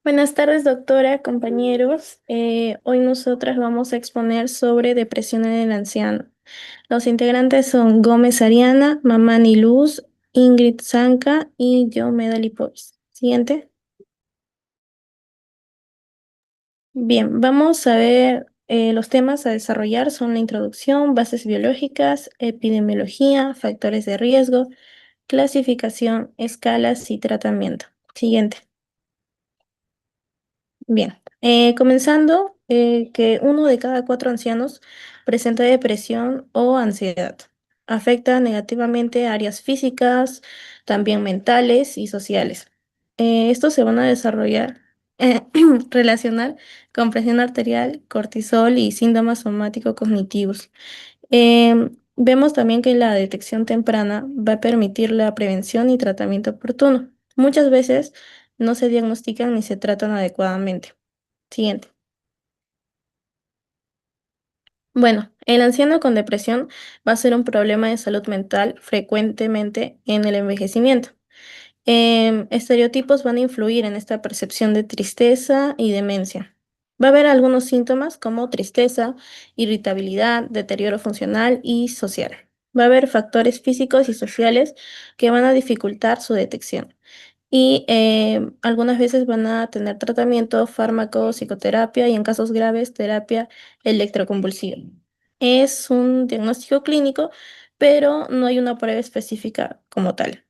Buenas tardes, doctora, compañeros. Hoy nosotras vamos a exponer sobre depresión en el anciano. Los integrantes son Gómez Ariana, Mamani Luz, Ingrid Zanca y yo, Medali Povis. Siguiente. Bien, vamos a ver los temas a desarrollar. Son la introducción, bases biológicas, epidemiología, factores de riesgo, clasificación, escalas y tratamiento. Siguiente. Bien, comenzando, que uno de cada cuatro ancianos presenta depresión o ansiedad. Afecta negativamente áreas físicas, también mentales y sociales. Estos se van a desarrollar, eh, relacionar con presión arterial, cortisol y síntomas somático-cognitivos. Vemos también que la detección temprana va a permitir la prevención y tratamiento oportuno. Muchas veces no se diagnostican ni se tratan adecuadamente. Siguiente. Bueno, el anciano con depresión va a ser un problema de salud mental frecuentemente en el envejecimiento. Estereotipos van a influir en esta percepción de tristeza y demencia. Va a haber algunos síntomas como tristeza, irritabilidad, deterioro funcional y social. Va a haber factores físicos y sociales que van a dificultar su detección. Y algunas veces van a tener tratamiento, fármacos, psicoterapia y en casos graves, terapia electroconvulsiva. Es un diagnóstico clínico, pero no hay una prueba específica como tal.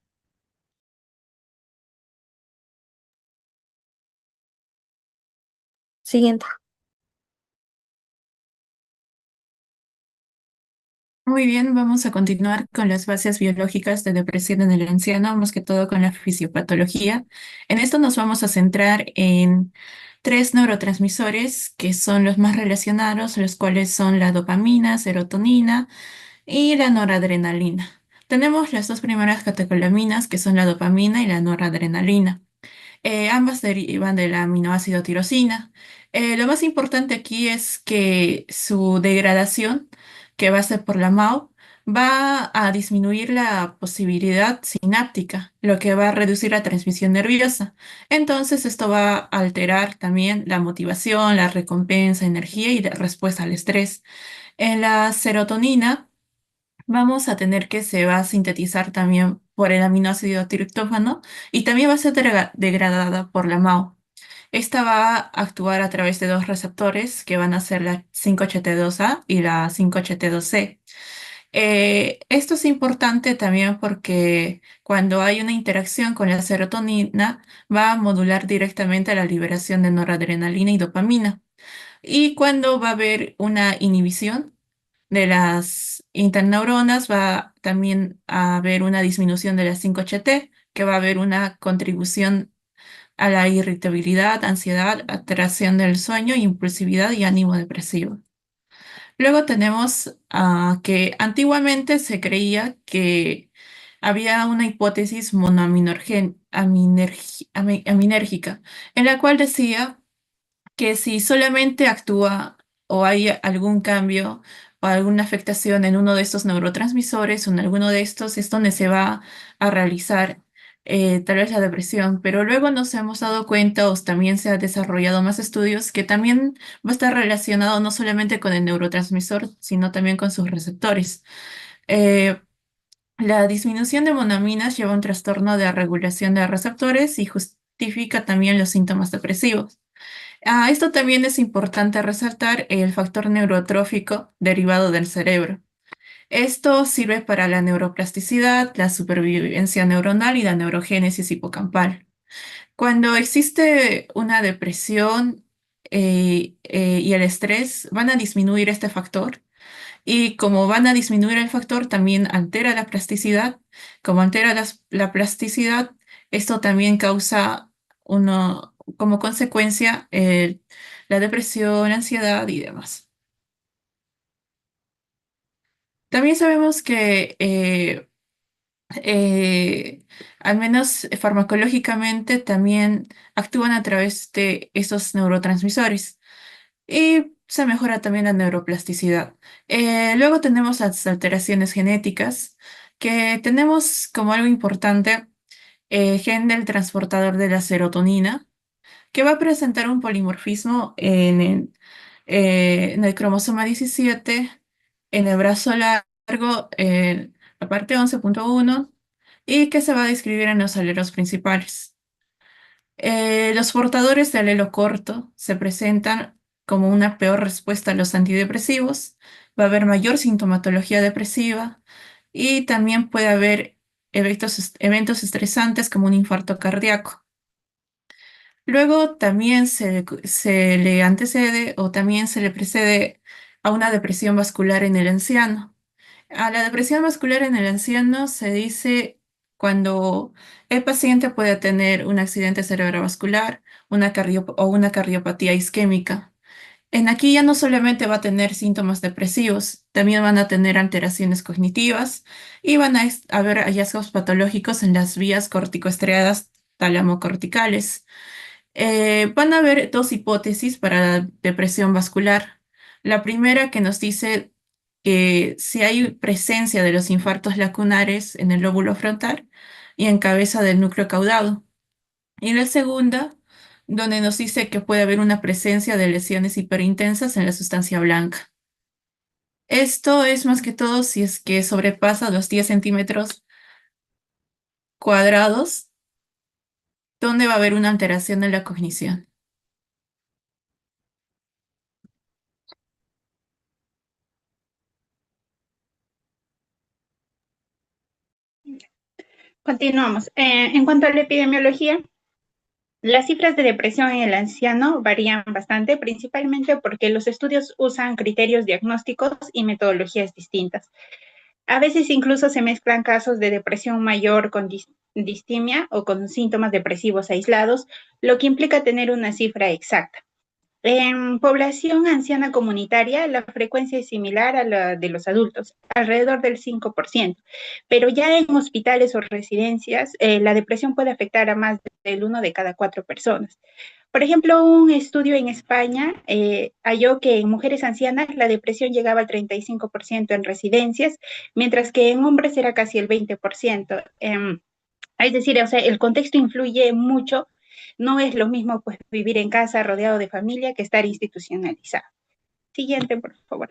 Siguiente. Muy bien, vamos a continuar con las bases biológicas de depresión en el anciano, más que todo con la fisiopatología. En esto nos vamos a centrar en tres neurotransmisores que son los más relacionados, los cuales son la dopamina, serotonina y la noradrenalina. Tenemos las dos primeras catecolaminas, que son la dopamina y la noradrenalina. Ambas derivan del aminoácido tirosina. Lo más importante aquí es que su degradación, que va a ser por la MAO, va a disminuir la posibilidad sináptica, lo que va a reducir la transmisión nerviosa. Entonces, esto va a alterar también la motivación, la recompensa, energía y la respuesta al estrés. En la serotonina, vamos a tener que se va a sintetizar también por el aminoácido triptófano y también va a ser degradada por la MAO. Esta va a actuar a través de dos receptores que van a ser la 5HT2A y la 5HT2C. Esto es importante también porque cuando hay una interacción con la serotonina va a modular directamente la liberación de noradrenalina y dopamina. Y cuando va a haber una inhibición de las interneuronas, va también a haber una disminución de las 5HT, que va a haber una contribución a la irritabilidad, ansiedad, alteración del sueño, impulsividad y ánimo depresivo. Luego tenemos que antiguamente se creía que había una hipótesis monoaminérgica, en la cual decía que si solamente actúa o hay algún cambio o alguna afectación en uno de estos neurotransmisores o en alguno de estos, es donde se va a realizar tal vez la depresión. Pero luego nos hemos dado cuenta, o también se ha desarrollado más estudios, que también va a estar relacionado no solamente con el neurotransmisor, sino también con sus receptores. Eh, la disminución de monaminas lleva a un trastorno de regulación de receptores y justifica también los síntomas depresivos. Esto también es importante resaltar el factor neurotrófico derivado del cerebro. Esto sirve para la neuroplasticidad, la supervivencia neuronal y la neurogénesis hipocampal. Cuando existe una depresión y el estrés, van a disminuir este factor. Y como van a disminuir el factor, también altera la plasticidad. Como altera la plasticidad, esto también causa como consecuencia la depresión, la ansiedad y demás. También sabemos que al menos farmacológicamente también actúan a través de estos neurotransmisores y se mejora también la neuroplasticidad. Luego tenemos las alteraciones genéticas, que tenemos como algo importante gen del transportador de la serotonina, que va a presentar un polimorfismo en el cromosoma 17, en el brazo largo, la parte 11.1, y que se va a describir en los alelos principales. Los portadores de alelo corto se presentan como una peor respuesta a los antidepresivos, va a haber mayor sintomatología depresiva y también puede haber eventos estresantes como un infarto cardíaco. Luego también se le antecede o también se le precede a una depresión vascular en el anciano. A la depresión vascular en el anciano se dice cuando el paciente puede tener un accidente cerebrovascular, o una cardiopatía isquémica. En aquí ya no solamente va a tener síntomas depresivos, también van a tener alteraciones cognitivas y van a haber hallazgos patológicos en las vías corticoestriadas talamocorticales. Van a haber dos hipótesis para la depresión vascular. La primera que nos dice que si hay presencia de los infartos lacunares en el lóbulo frontal y en cabeza del núcleo caudado. Y la segunda, donde nos dice que puede haber una presencia de lesiones hiperintensas en la sustancia blanca. Esto es más que todo si es que sobrepasa los 10 centímetros cuadrados, donde va a haber una alteración en la cognición. Continuamos. En cuanto a la epidemiología, las cifras de depresión en el anciano varían bastante, principalmente porque los estudios usan criterios diagnósticos y metodologías distintas. A veces incluso se mezclan casos de depresión mayor con distimia o con síntomas depresivos aislados, lo que implica tener una cifra exacta. En población anciana comunitaria, la frecuencia es similar a la de los adultos, alrededor del 5%, pero ya en hospitales o residencias, la depresión puede afectar a más del 1 de cada 4 personas. Por ejemplo, un estudio en España halló que en mujeres ancianas la depresión llegaba al 35% en residencias, mientras que en hombres era casi el 20%. Es decir, o sea, el contexto influye mucho. No es lo mismo pues vivir en casa rodeado de familia que estar institucionalizado. Siguiente, por favor.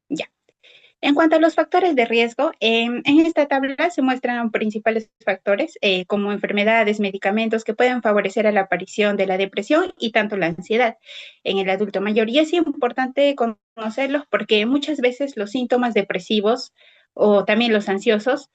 Ya. En cuanto a los factores de riesgo, en esta tabla se muestran principales factores como enfermedades, medicamentos que pueden favorecer a la aparición de la depresión y tanto la ansiedad en el adulto mayor. Y es importante conocerlos porque muchas veces los síntomas depresivos o también los ansiosos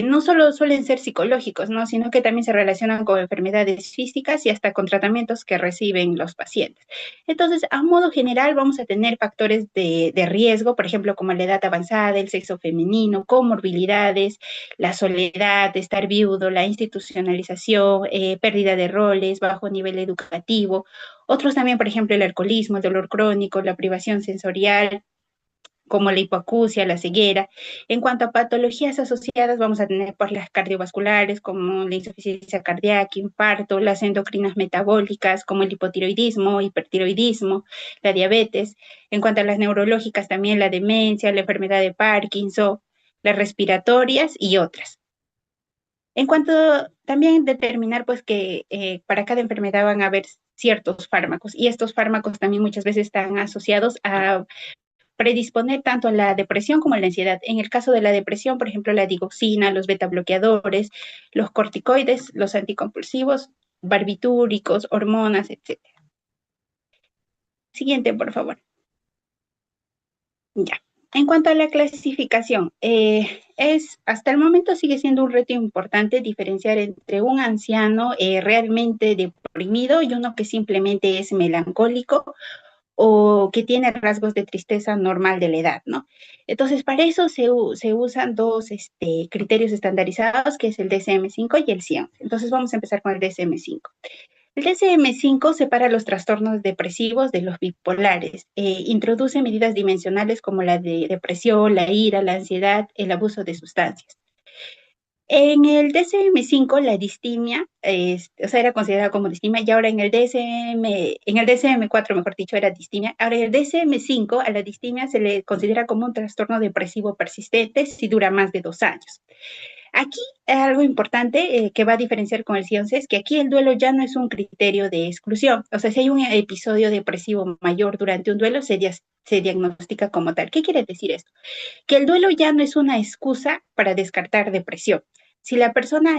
no solo suelen ser psicológicos, ¿no? Sino que también se relacionan con enfermedades físicas y hasta con tratamientos que reciben los pacientes. Entonces, a modo general, vamos a tener factores de riesgo, por ejemplo, como la edad avanzada, el sexo femenino, comorbilidades, la soledad, estar viudo, la institucionalización, pérdida de roles, bajo nivel educativo. Otros también, por ejemplo, el alcoholismo, el dolor crónico, la privación sensorial, como la hipoacusia, la ceguera. En cuanto a patologías asociadas, vamos a tener pues, las cardiovasculares, como la insuficiencia cardíaca, infarto, las endocrinas metabólicas, como el hipotiroidismo, hipertiroidismo, la diabetes. En cuanto a las neurológicas, también la demencia, la enfermedad de Parkinson, las respiratorias y otras. En cuanto también determinar pues que para cada enfermedad van a haber ciertos fármacos y estos fármacos también muchas veces están asociados a predisponer tanto a la depresión como a la ansiedad. En el caso de la depresión, por ejemplo, la digoxina, los betabloqueadores, los corticoides, los anticompulsivos, barbitúricos, hormonas, etcétera. Siguiente, por favor. Ya. En cuanto a la clasificación, hasta el momento sigue siendo un reto importante diferenciar entre un anciano realmente deprimido y uno que simplemente es melancólico o que tiene rasgos de tristeza normal de la edad, ¿no? Entonces, para eso se usan dos criterios estandarizados, que es el DSM-5 y el CIEM. Entonces, vamos a empezar con el DSM-5. El DSM-5 separa los trastornos depresivos de los bipolares, introduce medidas dimensionales como la de depresión, la ira, la ansiedad, el abuso de sustancias. En el DSM-5 la distimia, o sea, era considerada como distimia y ahora en el DSM-4, mejor dicho, era distimia. Ahora en el DSM-5 a la distimia se le considera como un trastorno depresivo persistente si dura más de 2 años. Aquí algo importante que va a diferenciar con el C11 es que aquí el duelo ya no es un criterio de exclusión. O sea, si hay un episodio depresivo mayor durante un duelo, se diagnostica como tal. ¿Qué quiere decir esto? Que el duelo ya no es una excusa para descartar depresión. Si la persona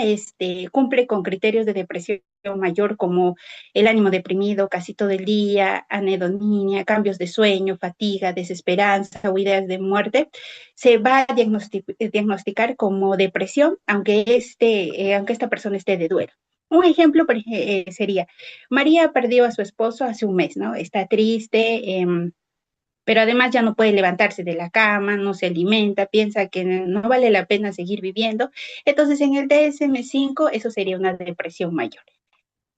cumple con criterios de depresión mayor como el ánimo deprimido casi todo el día, anedonia, cambios de sueño, fatiga, desesperanza o ideas de muerte, se va a diagnosticar como depresión, aunque esta persona esté de duelo. Un ejemplo sería, María perdió a su esposo hace un mes, ¿no? Está triste, pero además ya no puede levantarse de la cama, no se alimenta, piensa que no vale la pena seguir viviendo. Entonces, en el DSM-5, eso sería una depresión mayor.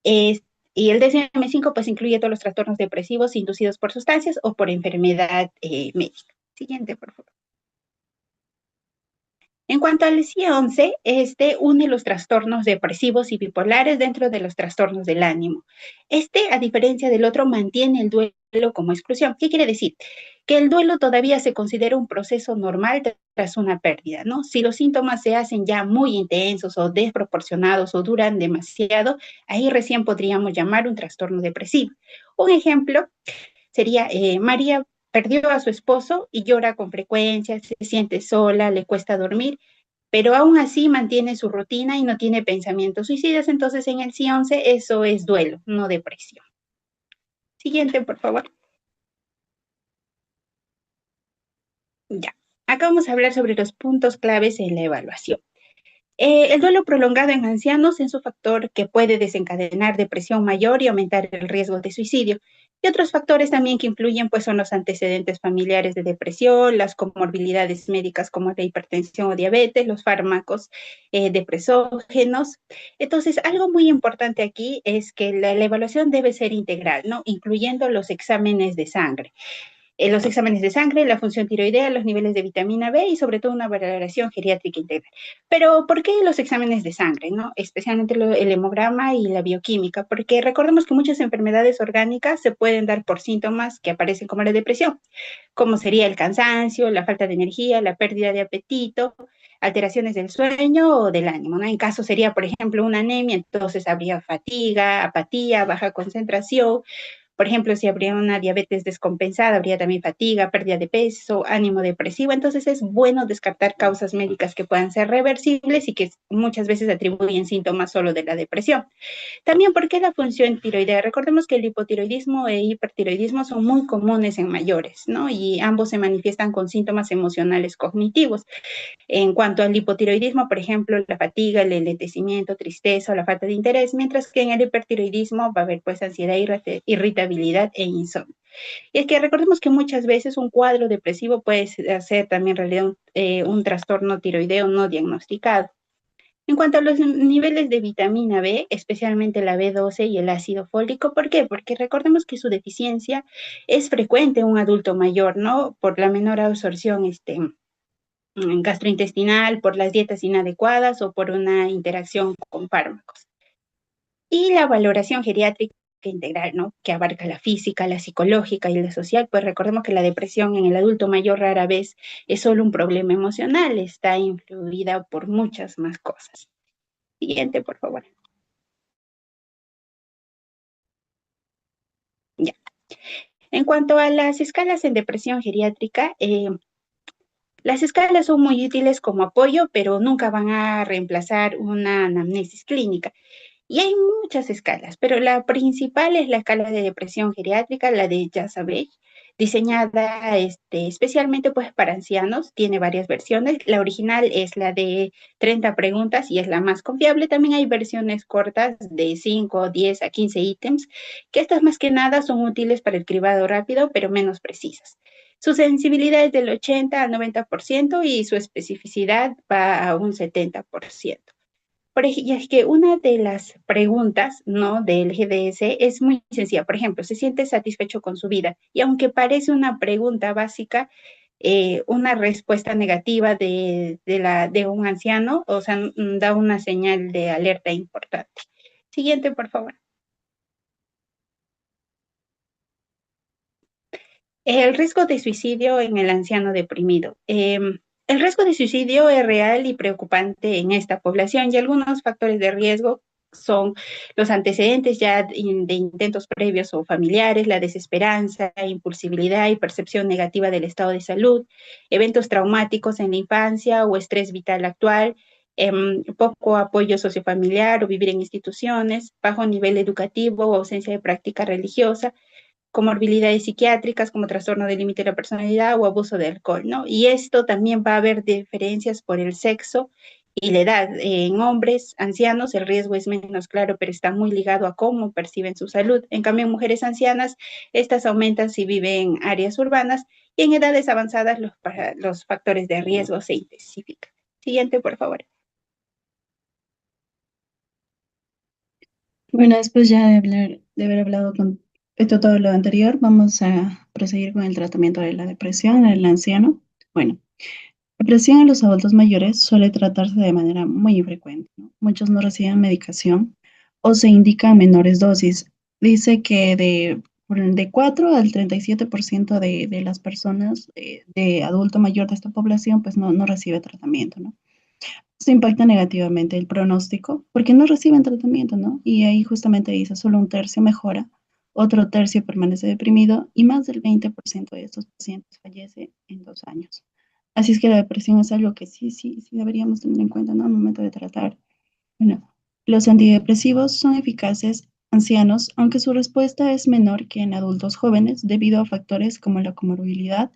Es, y el DSM-5 pues incluye todos los trastornos depresivos inducidos por sustancias o por enfermedad médica. Siguiente, por favor. En cuanto al C11, este une los trastornos depresivos y bipolares dentro de los trastornos del ánimo. A diferencia del otro, mantiene el duelo como exclusión. ¿Qué quiere decir? Que el duelo todavía se considera un proceso normal tras una pérdida, ¿no? Si los síntomas se hacen ya muy intensos o desproporcionados o duran demasiado, ahí recién podríamos llamar un trastorno depresivo. Un ejemplo sería María perdió a su esposo y llora con frecuencia, se siente sola, le cuesta dormir, pero aún así mantiene su rutina y no tiene pensamientos suicidas, entonces en el C11 eso es duelo, no depresión. Siguiente, por favor. Ya. Acá vamos a hablar sobre los puntos claves en la evaluación. El duelo prolongado en ancianos es un factor que puede desencadenar depresión mayor y aumentar el riesgo de suicidio. Y otros factores también que influyen pues, son los antecedentes familiares de depresión, las comorbilidades médicas como la hipertensión o diabetes, los fármacos depresógenos. Entonces, algo muy importante aquí es que la evaluación debe ser integral, ¿no? Incluyendo los exámenes de sangre, los exámenes de sangre, la función tiroidea, los niveles de vitamina B y sobre todo una valoración geriátrica integral. Pero ¿por qué los exámenes de sangre, no? Especialmente el hemograma y la bioquímica, porque recordemos que muchas enfermedades orgánicas se pueden dar por síntomas que aparecen como la depresión, como sería el cansancio, la falta de energía, la pérdida de apetito, alteraciones del sueño o del ánimo, ¿no? En caso sería, por ejemplo, una anemia, entonces habría fatiga, apatía, baja concentración. Por ejemplo, si habría una diabetes descompensada, habría también fatiga, pérdida de peso, ánimo depresivo. Entonces es bueno descartar causas médicas que puedan ser reversibles y que muchas veces atribuyen síntomas solo de la depresión. También, ¿por qué la función tiroidea? Recordemos que el hipotiroidismo e hipertiroidismo son muy comunes en mayores, ¿no? Y ambos se manifiestan con síntomas emocionales cognitivos. En cuanto al hipotiroidismo, por ejemplo, la fatiga, el enlentecimiento, tristeza o la falta de interés, mientras que en el hipertiroidismo va a haber pues ansiedad, irritabilidad e insomnio. Y es que recordemos que muchas veces un cuadro depresivo puede ser también en realidad un trastorno tiroideo no diagnosticado. En cuanto a los niveles de vitamina B, especialmente la B12 y el ácido fólico, ¿por qué? Porque recordemos que su deficiencia es frecuente en un adulto mayor, ¿no? Por la menor absorción gastrointestinal, por las dietas inadecuadas o por una interacción con fármacos. Y la valoración geriátrica integral, ¿no? Que abarca la física, la psicológica y la social, pues recordemos que la depresión en el adulto mayor rara vez es solo un problema emocional, está influida por muchas más cosas. Siguiente, por favor. Ya. En cuanto a las escalas en depresión geriátrica, las escalas son muy útiles como apoyo, pero nunca van a reemplazar una anamnesis clínica. Y hay muchas escalas, pero la principal es la escala de depresión geriátrica, la de Yazabek, diseñada especialmente pues para ancianos, tiene varias versiones. La original es la de 30 preguntas y es la más confiable. También hay versiones cortas de 5, 10 a 15 ítems, que estas más que nada son útiles para el cribado rápido, pero menos precisas. Su sensibilidad es del 80 al 90% y su especificidad va a un 70%. Por ejemplo, es que una de las preguntas, ¿no? Del GDS es muy sencilla. Por ejemplo, ¿se siente satisfecho con su vida? Y aunque parece una pregunta básica, una respuesta negativa de un anciano, o sea, da una señal de alerta importante. Siguiente, por favor. El riesgo de suicidio en el anciano deprimido. El riesgo de suicidio es real y preocupante en esta población y algunos factores de riesgo son los antecedentes ya de intentos previos o familiares, la desesperanza, impulsibilidad y percepción negativa del estado de salud, eventos traumáticos en la infancia o estrés vital actual, poco apoyo sociofamiliar o vivir en instituciones, bajo nivel educativo o ausencia de práctica religiosa, comorbilidades psiquiátricas como trastorno del límite de la personalidad o abuso de alcohol, ¿no? Y esto también va a haber diferencias por el sexo y la edad. En hombres ancianos el riesgo es menos claro, pero está muy ligado a cómo perciben su salud. En cambio, en mujeres ancianas, estas aumentan si viven en áreas urbanas y en edades avanzadas los factores de riesgo se intensifican. Siguiente, por favor. Bueno, después ya de haber hablado con esto todo lo anterior, vamos a proseguir con el tratamiento de la depresión en el anciano. Bueno, la depresión en los adultos mayores suele tratarse de manera muy infrecuente, ¿no? Muchos no reciben medicación o se indican menores dosis. Dice que de 4 al 37% de las personas de adulto mayor de esta población pues no recibe tratamiento, ¿no? Esto impacta negativamente el pronóstico porque no reciben tratamiento, ¿no? Y ahí justamente dice, solo un tercio mejora, otro tercio permanece deprimido y más del 20% de estos pacientes fallece en 2 años. Así es que la depresión es algo que sí deberíamos tener en cuenta, ¿no? Al momento de tratar. Bueno, los antidepresivos son eficaces en ancianos, aunque su respuesta es menor que en adultos jóvenes debido a factores como la comorbilidad,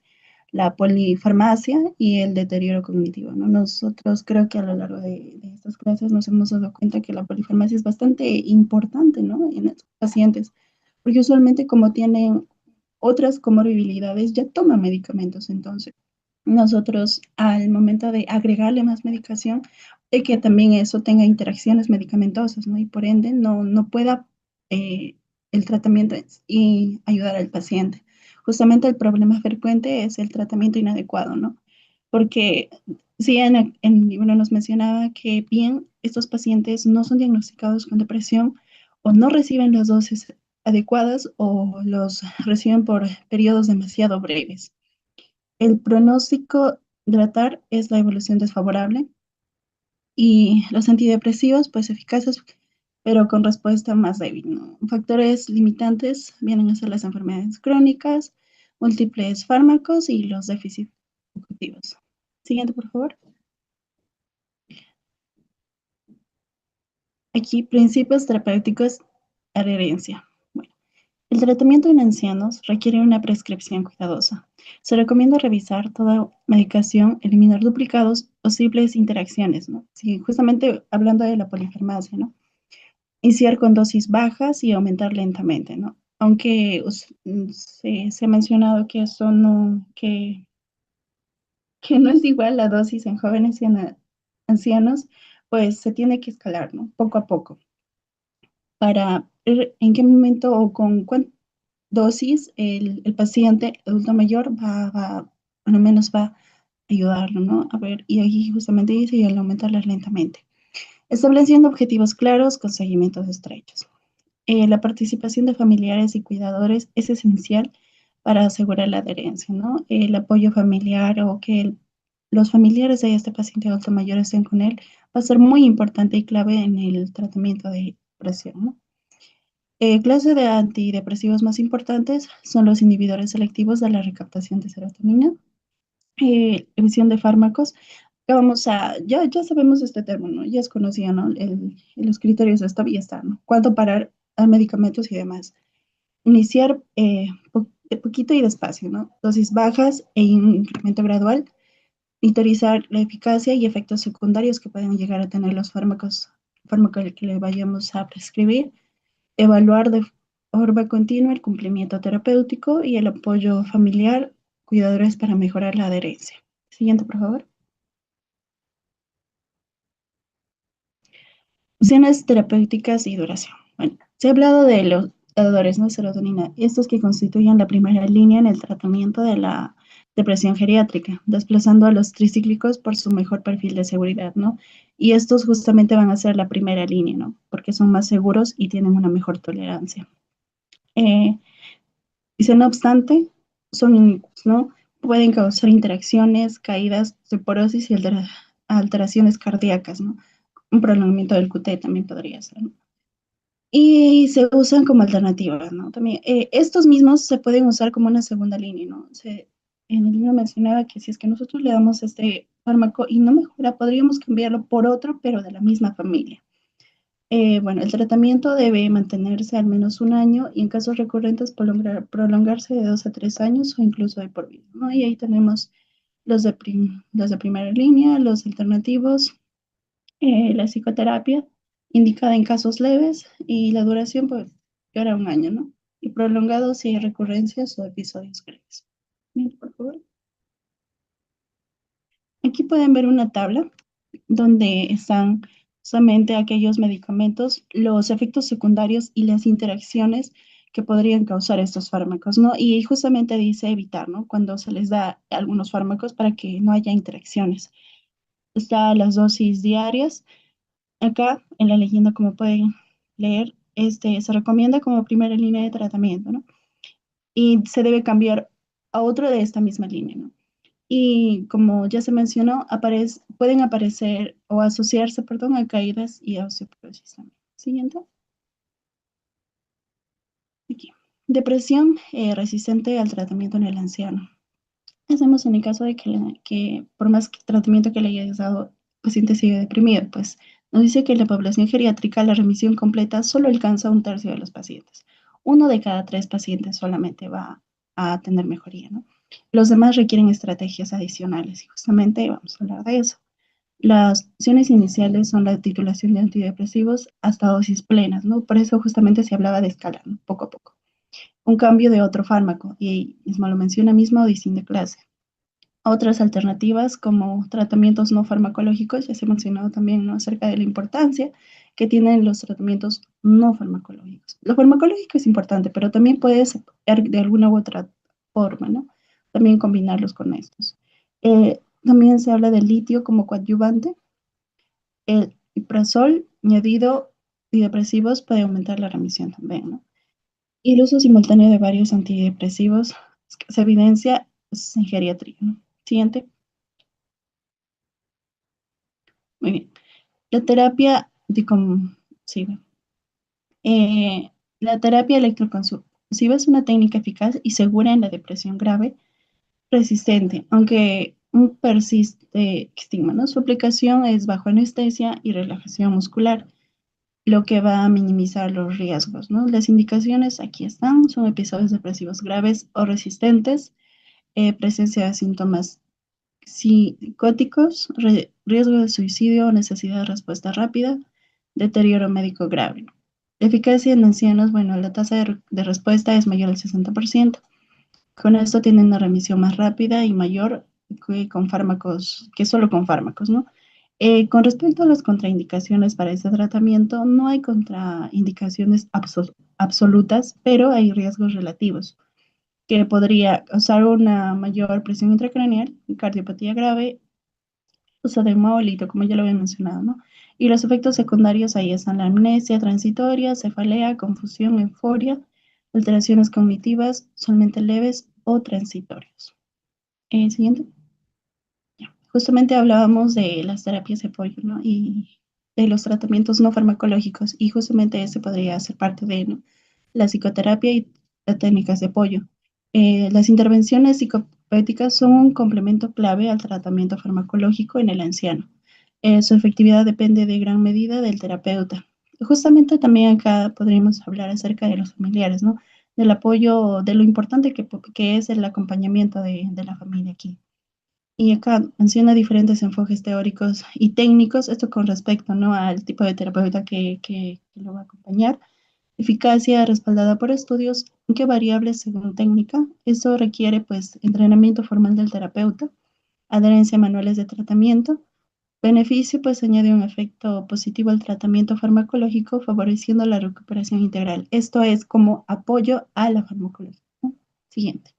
la polifarmacia y el deterioro cognitivo, ¿no? Nosotros creo que a lo largo de estas clases nos hemos dado cuenta que la polifarmacia es bastante importante, ¿no? En estos pacientes, porque usualmente como tienen otras comorbilidades ya toman medicamentos, entonces nosotros al momento de agregarle más medicación, de que también eso tenga interacciones medicamentosas, ¿no? Y por ende no pueda el tratamiento y ayudar al paciente. Justamente el problema frecuente es el tratamiento inadecuado, ¿no? Porque sí, en el libro nos mencionaba que bien estos pacientes no son diagnosticados con depresión o no reciben las dosis adecuadas o los reciben por periodos demasiado breves. El pronóstico de tratar es la evolución desfavorable y los antidepresivos, pues eficaces, pero con respuesta más débil, ¿no? Factores limitantes vienen a ser las enfermedades crónicas, múltiples fármacos y los déficits cognitivos. Siguiente, por favor. Aquí, principios terapéuticos de adherencia. Bueno, el tratamiento en ancianos requiere una prescripción cuidadosa. Se recomienda revisar toda medicación, eliminar duplicados, posibles interacciones, ¿no? Sí, justamente hablando de la polifarmacia, ¿no? Iniciar con dosis bajas y aumentar lentamente, ¿no? Aunque se ha mencionado que eso no, que no es igual la dosis en jóvenes y en ancianos, pues se tiene que escalar, ¿no? Poco a poco para ver en qué momento o con cuánta dosis el paciente adulto mayor al menos va a ayudarlo, ¿no? A ver, y ahí justamente dice, y al aumentarlas lentamente. Estableciendo objetivos claros con seguimientos estrechos. La participación de familiares y cuidadores es esencial para asegurar la adherencia, ¿no? El apoyo familiar o que los familiares de este paciente adulto mayor estén con él va a ser muy importante y clave en el tratamiento de depresión, ¿no? Clase de antidepresivos más importantes son los inhibidores selectivos de la recaptación de serotonina, emisión de fármacos. Ya sabemos este término, ¿no? Ya es conocido, ¿no? Los criterios de stop y está, ¿no? Cuánto parar a medicamentos y demás. Iniciar de poquito y despacio, ¿no? Dosis bajas e incremento gradual. Monitorizar la eficacia y efectos secundarios que pueden llegar a tener los fármacos que le vayamos a prescribir, evaluar de forma continua el cumplimiento terapéutico y el apoyo familiar, cuidadores para mejorar la adherencia. Siguiente, por favor. Funciones terapéuticas y duración. Bueno, se ha hablado de los dadores, ¿no? Serotonina, estos que constituyen la primera línea en el tratamiento de la depresión geriátrica, desplazando a los tricíclicos por su mejor perfil de seguridad, ¿no? Y estos justamente van a ser la primera línea, ¿no? Porque son más seguros y tienen una mejor tolerancia. Dice, no obstante, son únicos, ¿no? pueden causar interacciones, caídas, osteoporosis y alteraciones cardíacas, ¿no? Un prolongamiento del QT también podría ser, ¿no? Y se usan como alternativas, ¿no? También estos mismos se pueden usar como una segunda línea, ¿no? En el libro mencionaba que si es que nosotros le damos este fármaco y no mejora, podríamos cambiarlo por otro, pero de la misma familia. Bueno, el tratamiento debe mantenerse al menos un año y en casos recurrentes prolongarse de 2 a 3 años o incluso de por vida, ¿no? Y ahí tenemos los de primera línea, los alternativos, la psicoterapia indicada en casos leves y la duración, pues, era un año, ¿no? Y prolongado si hay recurrencias o episodios graves. Bien, por favor. Aquí pueden ver una tabla donde están solamente aquellos medicamentos, los efectos secundarios y las interacciones que podrían causar estos fármacos, ¿no? Y justamente dice evitar, ¿no? Cuando se les da algunos fármacos para que no haya interacciones. Está las dosis diarias. Acá en la leyenda, como pueden leer, se recomienda como primera línea de tratamiento, ¿no? Y se debe cambiar a otro de esta misma línea, ¿no? Y como ya se mencionó, pueden aparecer o asociarse, perdón, a caídas y a osteoporosis también. Siguiente. Aquí. Depresión resistente al tratamiento en el anciano. Hacemos en el caso de que por más tratamiento que le hayas dado, el paciente sigue deprimido, pues nos dice que en la población geriátrica la remisión completa solo alcanza un tercio de los pacientes. Uno de cada 3 pacientes solamente va a tener mejoría, ¿no? Los demás requieren estrategias adicionales y justamente vamos a hablar de eso. Las opciones iniciales son la titulación de antidepresivos hasta dosis plenas, ¿no? Por eso justamente se hablaba de escala, ¿no? Poco a poco. Un cambio de otro fármaco, y mismo lo menciona mismo o distinta clase. Otras alternativas como tratamientos no farmacológicos, ya se ha mencionado también, ¿no? Acerca de la importancia que tienen los tratamientos no farmacológicos. Lo farmacológico es importante, pero también puede ser de alguna u otra forma, ¿no? También combinarlos con estos. También se habla del litio como coadyuvante. El iprazol añadido antidepresivos puede aumentar la remisión también, ¿no? Y el uso simultáneo de varios antidepresivos se evidencia en geriatría, ¿no? Siguiente. Muy bien. La terapia sí, la terapia electroconvulsiva es una técnica eficaz y segura en la depresión grave resistente, aunque un persiste estigma, ¿no? Su aplicación es bajo anestesia y relajación muscular, lo que va a minimizar los riesgos, ¿no? Las indicaciones aquí están, son episodios depresivos graves o resistentes, presencia de síntomas psicóticos, riesgo de suicidio, necesidad de respuesta rápida, deterioro médico grave. Eficacia en ancianos, bueno, la tasa de respuesta es mayor al 60%. Con esto tienen una remisión más rápida y mayor que con fármacos, que solo con fármacos, ¿no? Con respecto a las contraindicaciones para este tratamiento, no hay contraindicaciones absolutas, pero hay riesgos relativos que podría causar una mayor presión intracraneal, cardiopatía grave, uso de molito, como ya lo había mencionado, ¿no? Y los efectos secundarios ahí están la amnesia transitoria, cefalea, confusión, euforia, alteraciones cognitivas, solamente leves o transitorios. Siguiente. Justamente hablábamos de las terapias de apoyo, ¿no? Y de los tratamientos no farmacológicos, y justamente ese podría ser parte de, ¿no? La psicoterapia y las técnicas de apoyo. Las intervenciones psicopéticas son un complemento clave al tratamiento farmacológico en el anciano. Su efectividad depende de gran medida del terapeuta. Justamente también acá podríamos hablar acerca de los familiares, ¿no? Del apoyo, de lo importante que es el acompañamiento de la familia aquí. Y acá menciona diferentes enfoques teóricos y técnicos, esto con respecto, ¿no? Al tipo de terapeuta que lo va a acompañar. Eficacia respaldada por estudios, que variable según técnica. Esto requiere, pues, entrenamiento formal del terapeuta, adherencia a manuales de tratamiento. Beneficio, pues, añade un efecto positivo al tratamiento farmacológico, favoreciendo la recuperación integral. Esto es como apoyo a la farmacología, ¿no? Siguiente.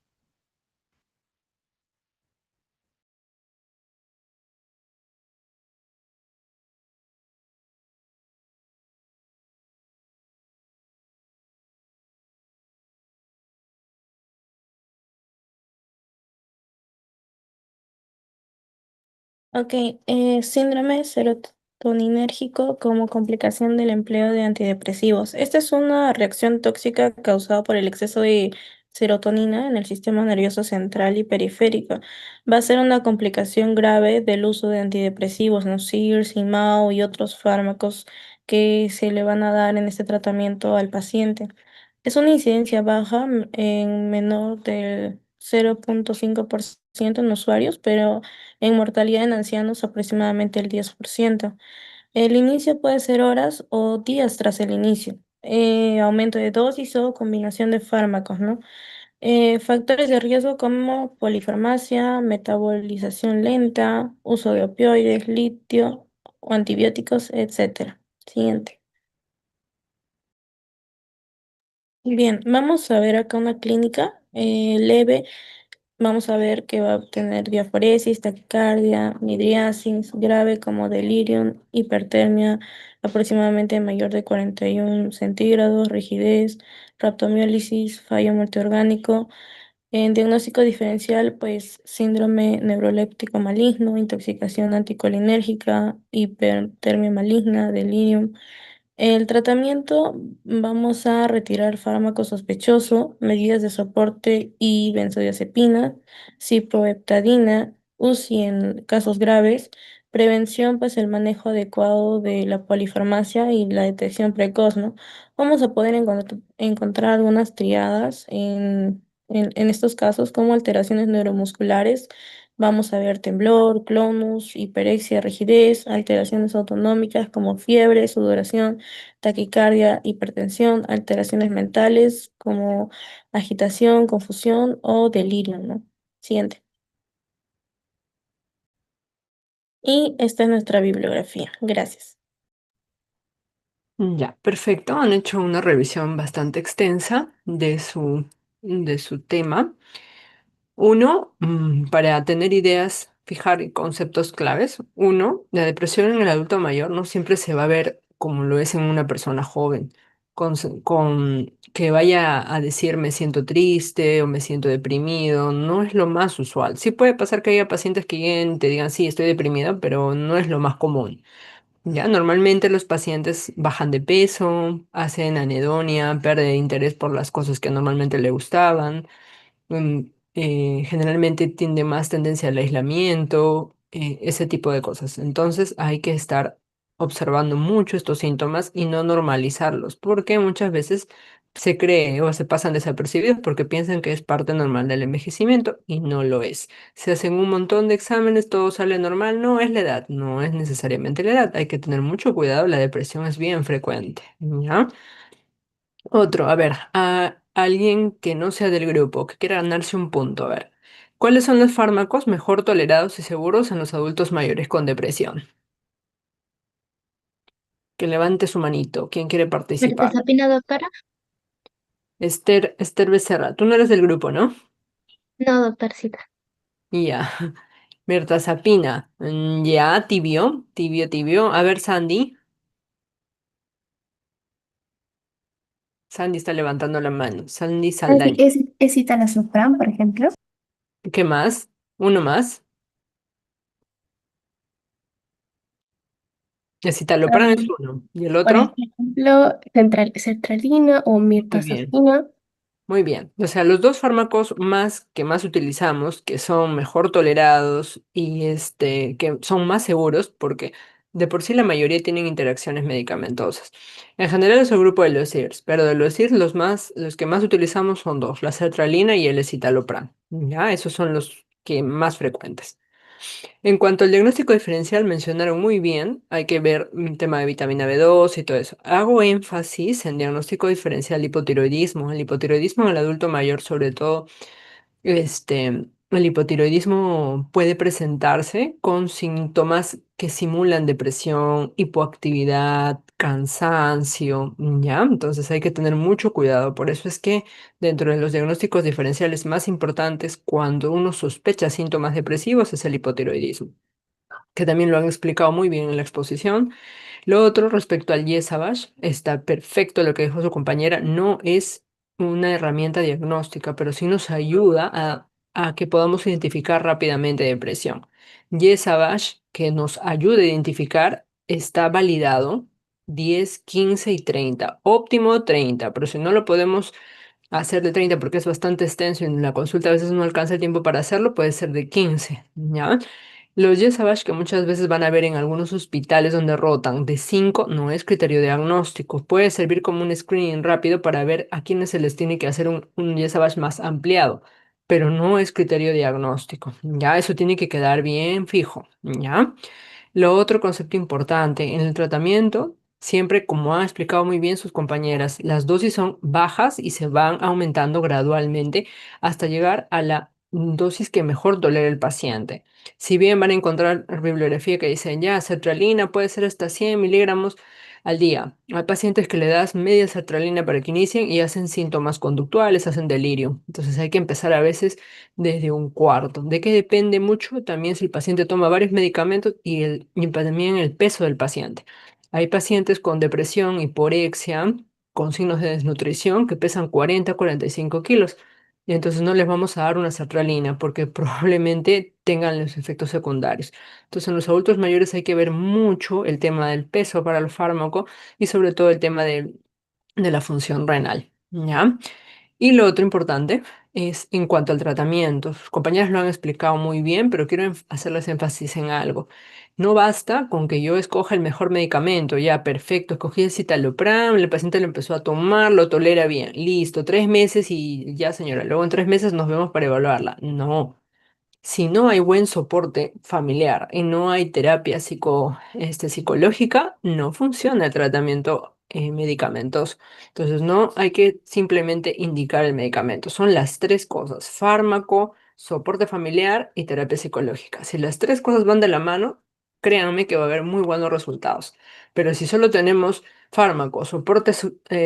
Ok, síndrome serotoninérgico como complicación del empleo de antidepresivos. Esta es una reacción tóxica causada por el exceso de serotonina en el sistema nervioso central y periférico. Va a ser una complicación grave del uso de antidepresivos, ¿no? SIRS, IMAO y otros fármacos que se le van a dar en este tratamiento al paciente. Es una incidencia baja en menor del 0,5% en usuarios, pero en mortalidad en ancianos aproximadamente el 10%. El inicio puede ser horas o días tras el inicio. Aumento de dosis o combinación de fármacos, ¿no? Factores de riesgo como polifarmacia, metabolización lenta, uso de opioides, litio o antibióticos, etcétera. Siguiente. Bien, vamos a ver acá una clínica leve. Vamos a ver que va a obtener diaforesis, taquicardia, midriasis, grave como delirium, hipertermia, aproximadamente mayor de 41 centígrados, rigidez, raptomiólisis, fallo multiorgánico. En diagnóstico diferencial, pues síndrome neuroléptico maligno, intoxicación anticolinérgica, hipertermia maligna, delirium. El tratamiento, vamos a retirar fármaco sospechoso, medidas de soporte y benzodiazepina, ciproheptadina, UCI en casos graves, prevención, pues el manejo adecuado de la polifarmacia y la detección precoz, ¿no? Vamos a poder encontrar algunas triadas en estos casos como alteraciones neuromusculares. Vamos a ver temblor, clonus, hiperexia, rigidez, alteraciones autonómicas como fiebre, sudoración, taquicardia, hipertensión, alteraciones mentales como agitación, confusión o delirio, ¿no? Siguiente. Y esta es nuestra bibliografía. Gracias. Ya, perfecto. Han hecho una revisión bastante extensa de su tema. Uno, para tener ideas, fijar conceptos claves. Uno, la depresión en el adulto mayor no siempre se va a ver como lo es en una persona joven, con que vaya a decir me siento triste o me siento deprimido, no es lo más usual. Sí puede pasar que haya pacientes que lleguen y te digan sí, estoy deprimida, pero no es lo más común. Ya, normalmente los pacientes bajan de peso, hacen anedonia, pérdida de interés por las cosas que normalmente le gustaban, mm, generalmente tiende más tendencia al aislamiento, ese tipo de cosas. Entonces hay que estar observando mucho estos síntomas y no normalizarlos, porque muchas veces se cree o se pasan desapercibidos porque piensan que es parte normal del envejecimiento y no lo es. Se hacen un montón de exámenes, todo sale normal, no es la edad, no es necesariamente la edad, hay que tener mucho cuidado, la depresión es bien frecuente, ¿ya? Otro, a ver, a alguien que no sea del grupo, que quiera ganarse un punto, a ver. ¿Cuáles son los fármacos mejor tolerados y seguros en los adultos mayores con depresión? Que levante su manito. ¿Quién quiere participar? Mirtazapina, doctora. Esther Becerra, tú no eres del grupo, ¿no? No, doctorcita. Ya. Mirtazapina. Ya, tibio. A ver, Sandy. Sandy está levantando la mano. Sandy Saldaña. Es citalopram, por ejemplo. ¿Qué más? Uno más. El citalopram es uno. ¿Y el Por otro? ejemplo, sertralina o Muy bien. mirtazapina. Muy bien. O sea, los dos fármacos que más utilizamos, que son mejor tolerados y que son más seguros, porque de por sí la mayoría tienen interacciones medicamentosas. En general es el grupo de los SIRS, pero de los SIRS los que más utilizamos son dos, la sertralina y el escitalopram. Ya, esos son los que más frecuentes. En cuanto al diagnóstico diferencial, mencionaron muy bien, hay que ver un tema de vitamina B2 y todo eso. Hago énfasis en diagnóstico diferencial hipotiroidismo. El hipotiroidismo en el adulto mayor, sobre todo, el hipotiroidismo puede presentarse con síntomas que simulan depresión, hipoactividad, cansancio, ¿ya? Entonces hay que tener mucho cuidado. Por eso es que dentro de los diagnósticos diferenciales más importantes, cuando uno sospecha síntomas depresivos, es el hipotiroidismo, que también lo han explicado muy bien en la exposición. Lo otro, respecto al YESABASH, está perfecto lo que dijo su compañera, no es una herramienta diagnóstica, pero sí nos ayuda a que podamos identificar rápidamente depresión. YESABASH, que nos ayuda a identificar, está validado 10, 15 y 30. Óptimo 30, pero si no lo podemos hacer de 30 porque es bastante extenso y en la consulta a veces no alcanza el tiempo para hacerlo, puede ser de 15, ¿ya? Los YESABASH que muchas veces van a ver en algunos hospitales donde rotan de 5 no es criterio diagnóstico. Puede servir como un screening rápido para ver a quiénes se les tiene que hacer un YESABASH más ampliado, pero no es criterio diagnóstico. Ya, eso tiene que quedar bien fijo, ¿ya? Lo otro concepto importante en el tratamiento, siempre como han explicado muy bien sus compañeras, las dosis son bajas y se van aumentando gradualmente hasta llegar a la dosis que mejor tolera el paciente. Si bien van a encontrar bibliografía que dice ya, sertralina puede ser hasta 100 miligramos al día. Hay pacientes que le das media sertralina para que inicien y hacen síntomas conductuales, hacen delirio. Entonces hay que empezar a veces desde un cuarto. ¿De qué depende mucho? También si el paciente toma varios medicamentos y también el peso del paciente. Hay pacientes con depresión, hiporexia, con signos de desnutrición que pesan 40, 45 kilos. Y entonces no les vamos a dar una sertralina porque probablemente tengan los efectos secundarios. Entonces en los adultos mayores hay que ver mucho el tema del peso para el fármaco y sobre todo el tema de la función renal. ¿Ya? Y lo otro importante es en cuanto al tratamiento. Sus compañeras lo han explicado muy bien, pero quiero hacerles énfasis en algo. No basta con que yo escoja el mejor medicamento. Ya, perfecto, escogí el citalopram, el paciente lo empezó a tomar, lo tolera bien. Listo, 3 meses y ya, señora. Luego en 3 meses nos vemos para evaluarla. No. Si no hay buen soporte familiar y no hay terapia psicológica, no funciona el tratamiento medicamentoso. Entonces, no hay que simplemente indicar el medicamento. Son las tres cosas: fármaco, soporte familiar y terapia psicológica. Si las tres cosas van de la mano, créanme que va a haber muy buenos resultados. Pero si solo tenemos fármaco, soporte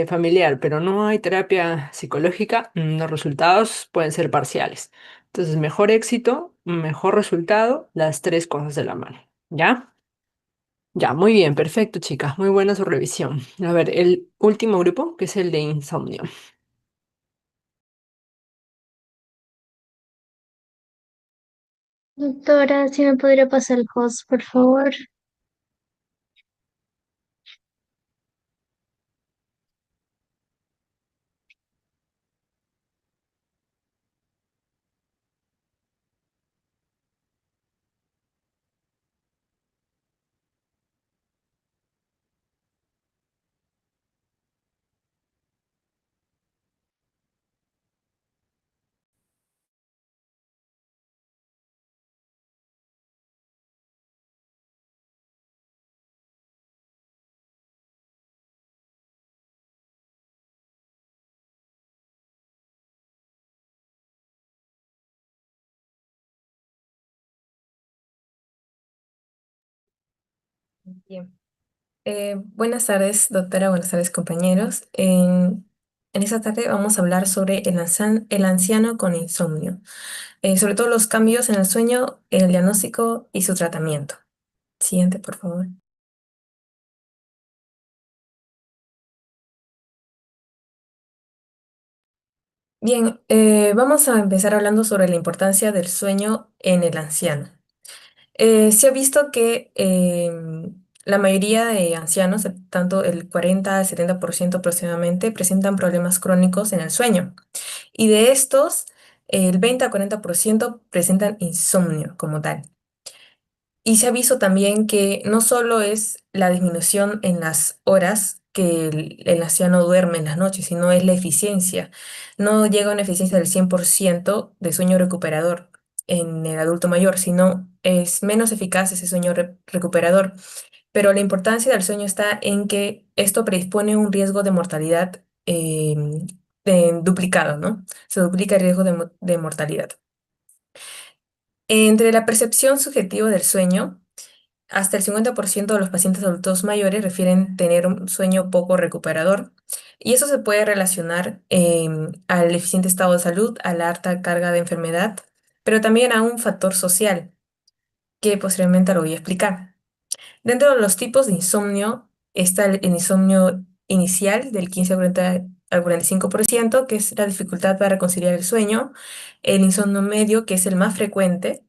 familiar, pero no hay terapia psicológica, los resultados pueden ser parciales. Entonces, mejor éxito, mejor resultado, las tres cosas de la mano. ¿Ya? Ya, muy bien, perfecto, chicas. Muy buena su revisión. A ver, el último grupo, que es el de insomnio. Doctora, si me podría pasar el host, por favor. Bien. Buenas tardes, doctora. Buenas tardes, compañeros. En esta tarde vamos a hablar sobre el anciano con insomnio, sobre todo los cambios en el sueño, el diagnóstico y su tratamiento. Siguiente, por favor. Bien, vamos a empezar hablando sobre la importancia del sueño en el anciano. Se ha visto que la mayoría de ancianos, tanto el 40 al 70% aproximadamente, presentan problemas crónicos en el sueño. Y de estos, el 20 a 40% presentan insomnio como tal. Y se ha visto también que no solo es la disminución en las horas que el anciano duerme en las noches, sino es la eficiencia. No llega a una eficiencia del 100% de sueño recuperador en el adulto mayor, sino es menos eficaz ese sueño recuperador. Pero la importancia del sueño está en que esto predispone un riesgo de mortalidad duplicado, ¿no? Se duplica el riesgo de mortalidad. Entre la percepción subjetiva del sueño, hasta el 50% de los pacientes adultos mayores refieren tener un sueño poco recuperador. Y eso se puede relacionar al eficiente estado de salud, a la alta carga de enfermedad, pero también a un factor social, que posteriormente lo voy a explicar. Dentro de los tipos de insomnio está el insomnio inicial del 15 a al 45%, que es la dificultad para conciliar el sueño, el insomnio medio, que es el más frecuente,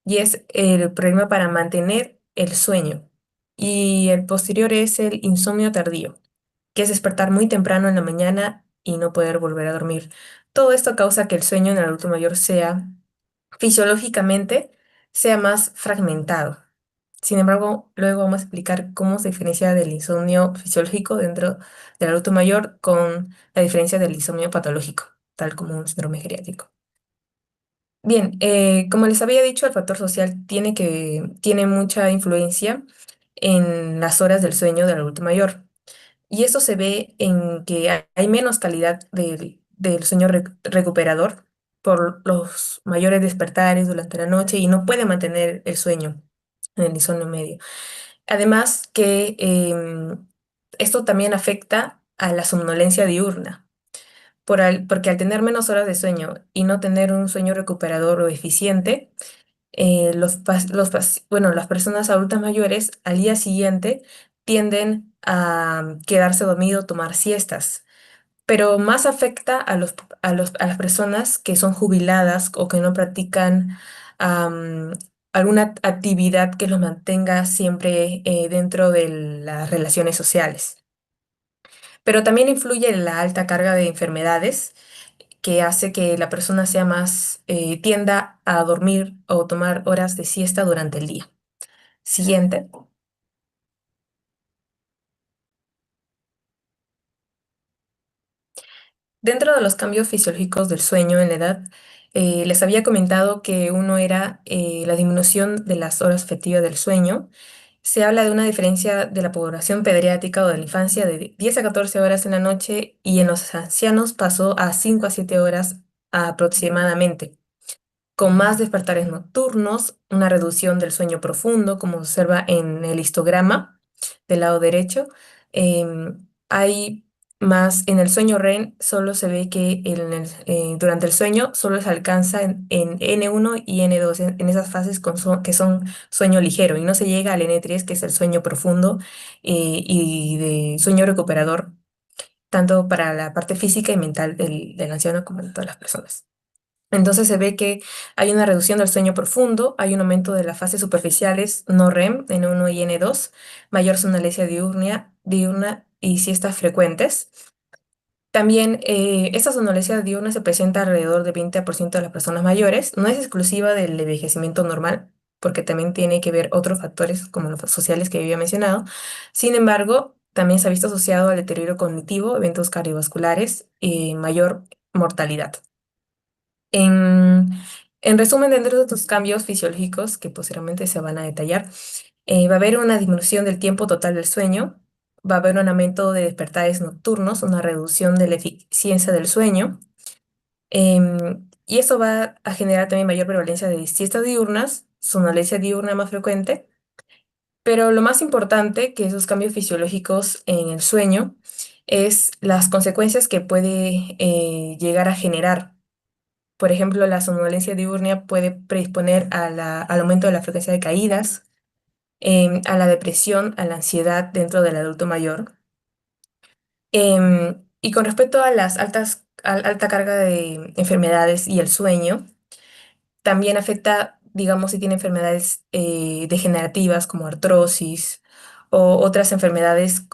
y es el problema para mantener el sueño. Y el posterior es el insomnio tardío, que es despertar muy temprano en la mañana y no poder volver a dormir. Todo esto causa que el sueño en el adulto mayor sea, fisiológicamente, sea más fragmentado. Sin embargo, luego vamos a explicar cómo se diferencia del insomnio fisiológico dentro del adulto mayor con la diferencia del insomnio patológico, tal como un síndrome geriátrico. Bien, como les había dicho, el factor social tiene mucha influencia en las horas del sueño del adulto mayor. Y esto se ve en que hay menos calidad del sueño recuperador por los mayores despertares durante la noche y no puede mantener el sueño en el insomnio medio. Además que esto también afecta a la somnolencia diurna porque al tener menos horas de sueño y no tener un sueño recuperador o eficiente, bueno, las personas adultas mayores al día siguiente tienden a quedarse dormido, tomar siestas, pero más afecta a las personas que son jubiladas o que no practican am, alguna actividad que los mantenga siempre dentro de las relaciones sociales. Pero también influye la alta carga de enfermedades que hace que la persona sea más, tienda a dormir o tomar horas de siesta durante el día. Siguiente. Dentro de los cambios fisiológicos del sueño en la edad, les había comentado que uno era la disminución de las horas efectivas del sueño. Se habla de una diferencia de la población pediátrica o de la infancia de 10 a 14 horas en la noche y en los ancianos pasó a 5 a 7 horas aproximadamente, con más despertares nocturnos, una reducción del sueño profundo, como se observa en el histograma del lado derecho. Hay más, en el sueño REM solo se ve que durante el sueño solo se alcanza en N1 y N2, en esas fases que son sueño ligero, y no se llega al N3, que es el sueño profundo y de sueño recuperador, tanto para la parte física y mental del anciano como de todas las personas. Entonces se ve que hay una reducción del sueño profundo, hay un aumento de las fases superficiales no REM, N1 y N2, mayor somnolencia diurna y siestas frecuentes. También esta somnolencia diurna se presenta alrededor del 20% de las personas mayores. No es exclusiva del envejecimiento normal, porque también tiene que ver otros factores como los sociales que había mencionado. Sin embargo, también se ha visto asociado al deterioro cognitivo, eventos cardiovasculares y mayor mortalidad. En, en resumen, dentro de estos cambios fisiológicos que posteriormente se van a detallar, va a haber una disminución del tiempo total del sueño, va a haber un aumento de despertares nocturnos, una reducción de la eficiencia del sueño, y eso va a generar también mayor prevalencia de siestas diurnas, somnolencia diurna más frecuente, pero lo más importante que esos cambios fisiológicos en el sueño es las consecuencias que puede llegar a generar. Por ejemplo, la somnolencia diurna puede predisponer al aumento de la frecuencia de caídas, a la depresión, a la ansiedad dentro del adulto mayor. Y con respecto a alta carga de enfermedades y el sueño, también afecta, digamos, si tiene enfermedades degenerativas como artrosis o otras enfermedades,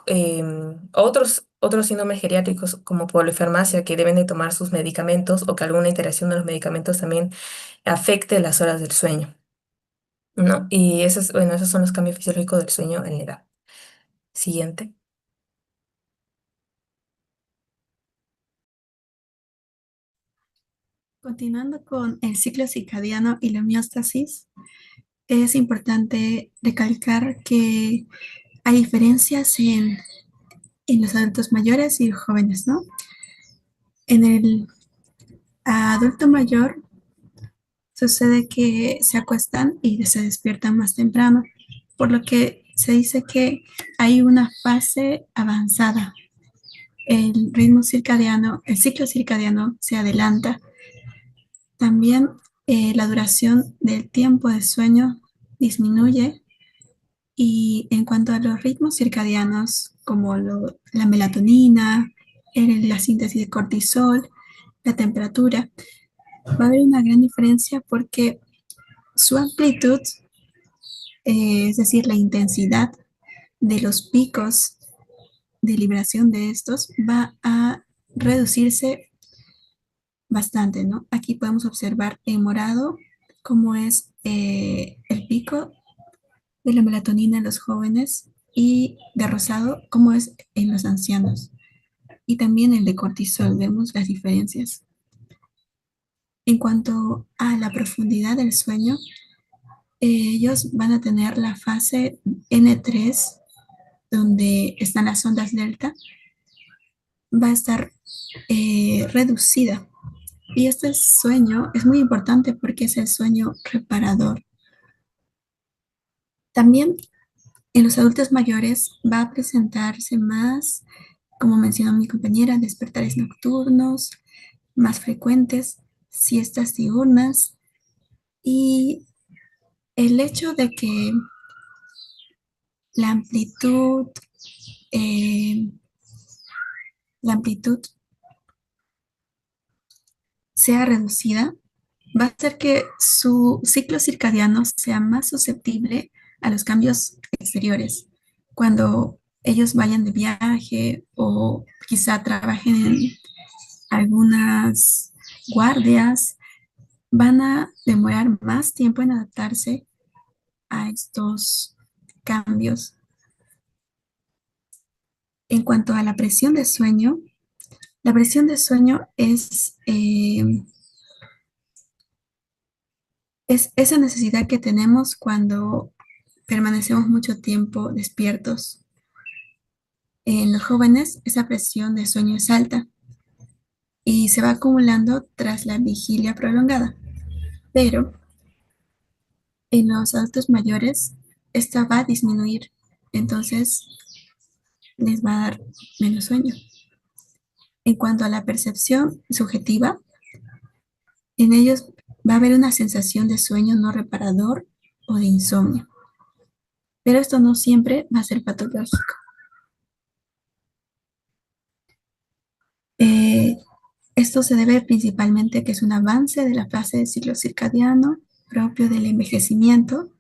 otros síndromes geriátricos como polifarmacia que deben de tomar sus medicamentos o que alguna interacción de los medicamentos también afecte las horas del sueño, ¿no? Y bueno, esos son los cambios fisiológicos del sueño en la edad. Siguiente. Continuando con el ciclo circadiano y la homeostasis, es importante recalcar que hay diferencias en los adultos mayores y jóvenes, ¿no? En el adulto mayor sucede que se acuestan y se despiertan más temprano, por lo que se dice que hay una fase avanzada. El ritmo circadiano, el ciclo circadiano se adelanta. También la duración del tiempo de sueño disminuye y en cuanto a los ritmos circadianos como la melatonina la síntesis de cortisol, la temperatura. Va a haber una gran diferencia porque su amplitud, es decir, la intensidad de los picos de liberación de estos, va a reducirse bastante, ¿no? Aquí podemos observar en morado cómo es el pico de la melatonina en los jóvenes y de rosado cómo es en los ancianos. Y también el de cortisol, vemos las diferencias. En cuanto a la profundidad del sueño, ellos van a tener la fase N3, donde están las ondas delta, va a estar reducida. Y este sueño es muy importante porque es el sueño reparador. También en los adultos mayores va a presentarse más, como mencionó mi compañera, despertares nocturnos más frecuentes, siestas diurnas y el hecho de que la amplitud, eh, la amplitud sea reducida, va a hacer que su ciclo circadiano sea más susceptible a los cambios exteriores. Cuando ellos vayan de viaje o quizá trabajen en algunas guardias, van a demorar más tiempo en adaptarse a estos cambios. En cuanto a la presión de sueño, la presión de sueño es esa necesidad que tenemos cuando permanecemos mucho tiempo despiertos. En los jóvenes, esa presión de sueño es alta y se va acumulando tras la vigilia prolongada. Pero en los adultos mayores, esta va a disminuir. Entonces, les va a dar menos sueño. En cuanto a la percepción subjetiva, en ellos va a haber una sensación de sueño no reparador o de insomnio. Pero esto no siempre va a ser patológico. Esto se debe principalmente a que es un avance de la fase del ciclo circadiano propio del envejecimiento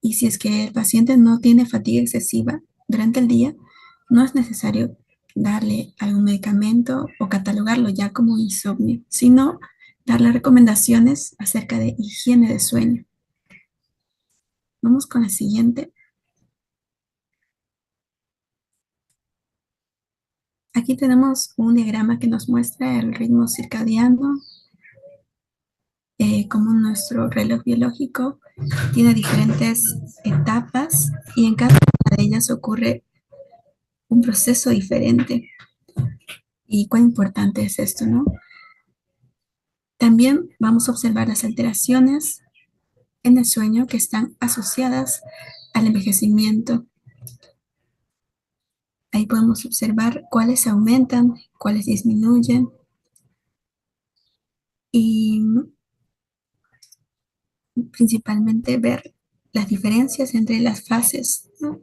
y si es que el paciente no tiene fatiga excesiva durante el día, no es necesario darle algún medicamento o catalogarlo ya como insomnio, sino darle recomendaciones acerca de higiene de sueño. Vamos con la siguiente. Aquí tenemos un diagrama que nos muestra el ritmo circadiano, como nuestro reloj biológico tiene diferentes etapas y en cada una de ellas ocurre un proceso diferente. Y cuán importante es esto, ¿no? También vamos a observar las alteraciones en el sueño que están asociadas al envejecimiento. Ahí podemos observar cuáles aumentan, cuáles disminuyen y principalmente ver las diferencias entre las fases, ¿no?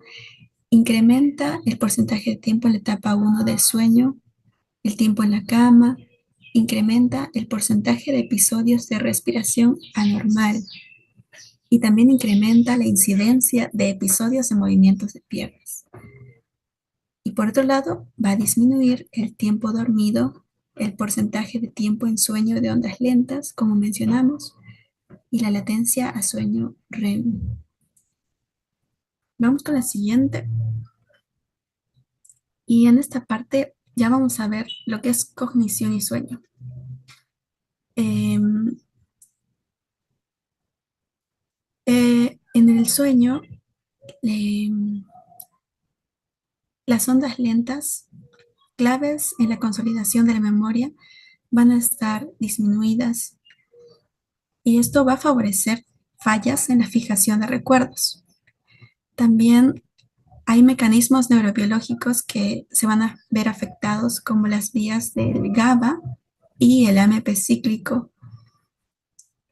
Incrementa el porcentaje de tiempo en la etapa 1 del sueño, el tiempo en la cama, incrementa el porcentaje de episodios de respiración anormal y también incrementa la incidencia de episodios de movimientos de piernas. Y por otro lado, va a disminuir el tiempo dormido, el porcentaje de tiempo en sueño de ondas lentas, como mencionamos, y la latencia a sueño REM. Vamos con la siguiente. Y en esta parte ya vamos a ver lo que es cognición y sueño. En el sueño, las ondas lentas, claves en la consolidación de la memoria, van a estar disminuidas y esto va a favorecer fallas en la fijación de recuerdos. También hay mecanismos neurobiológicos que se van a ver afectados como las vías del GABA y el AMP cíclico.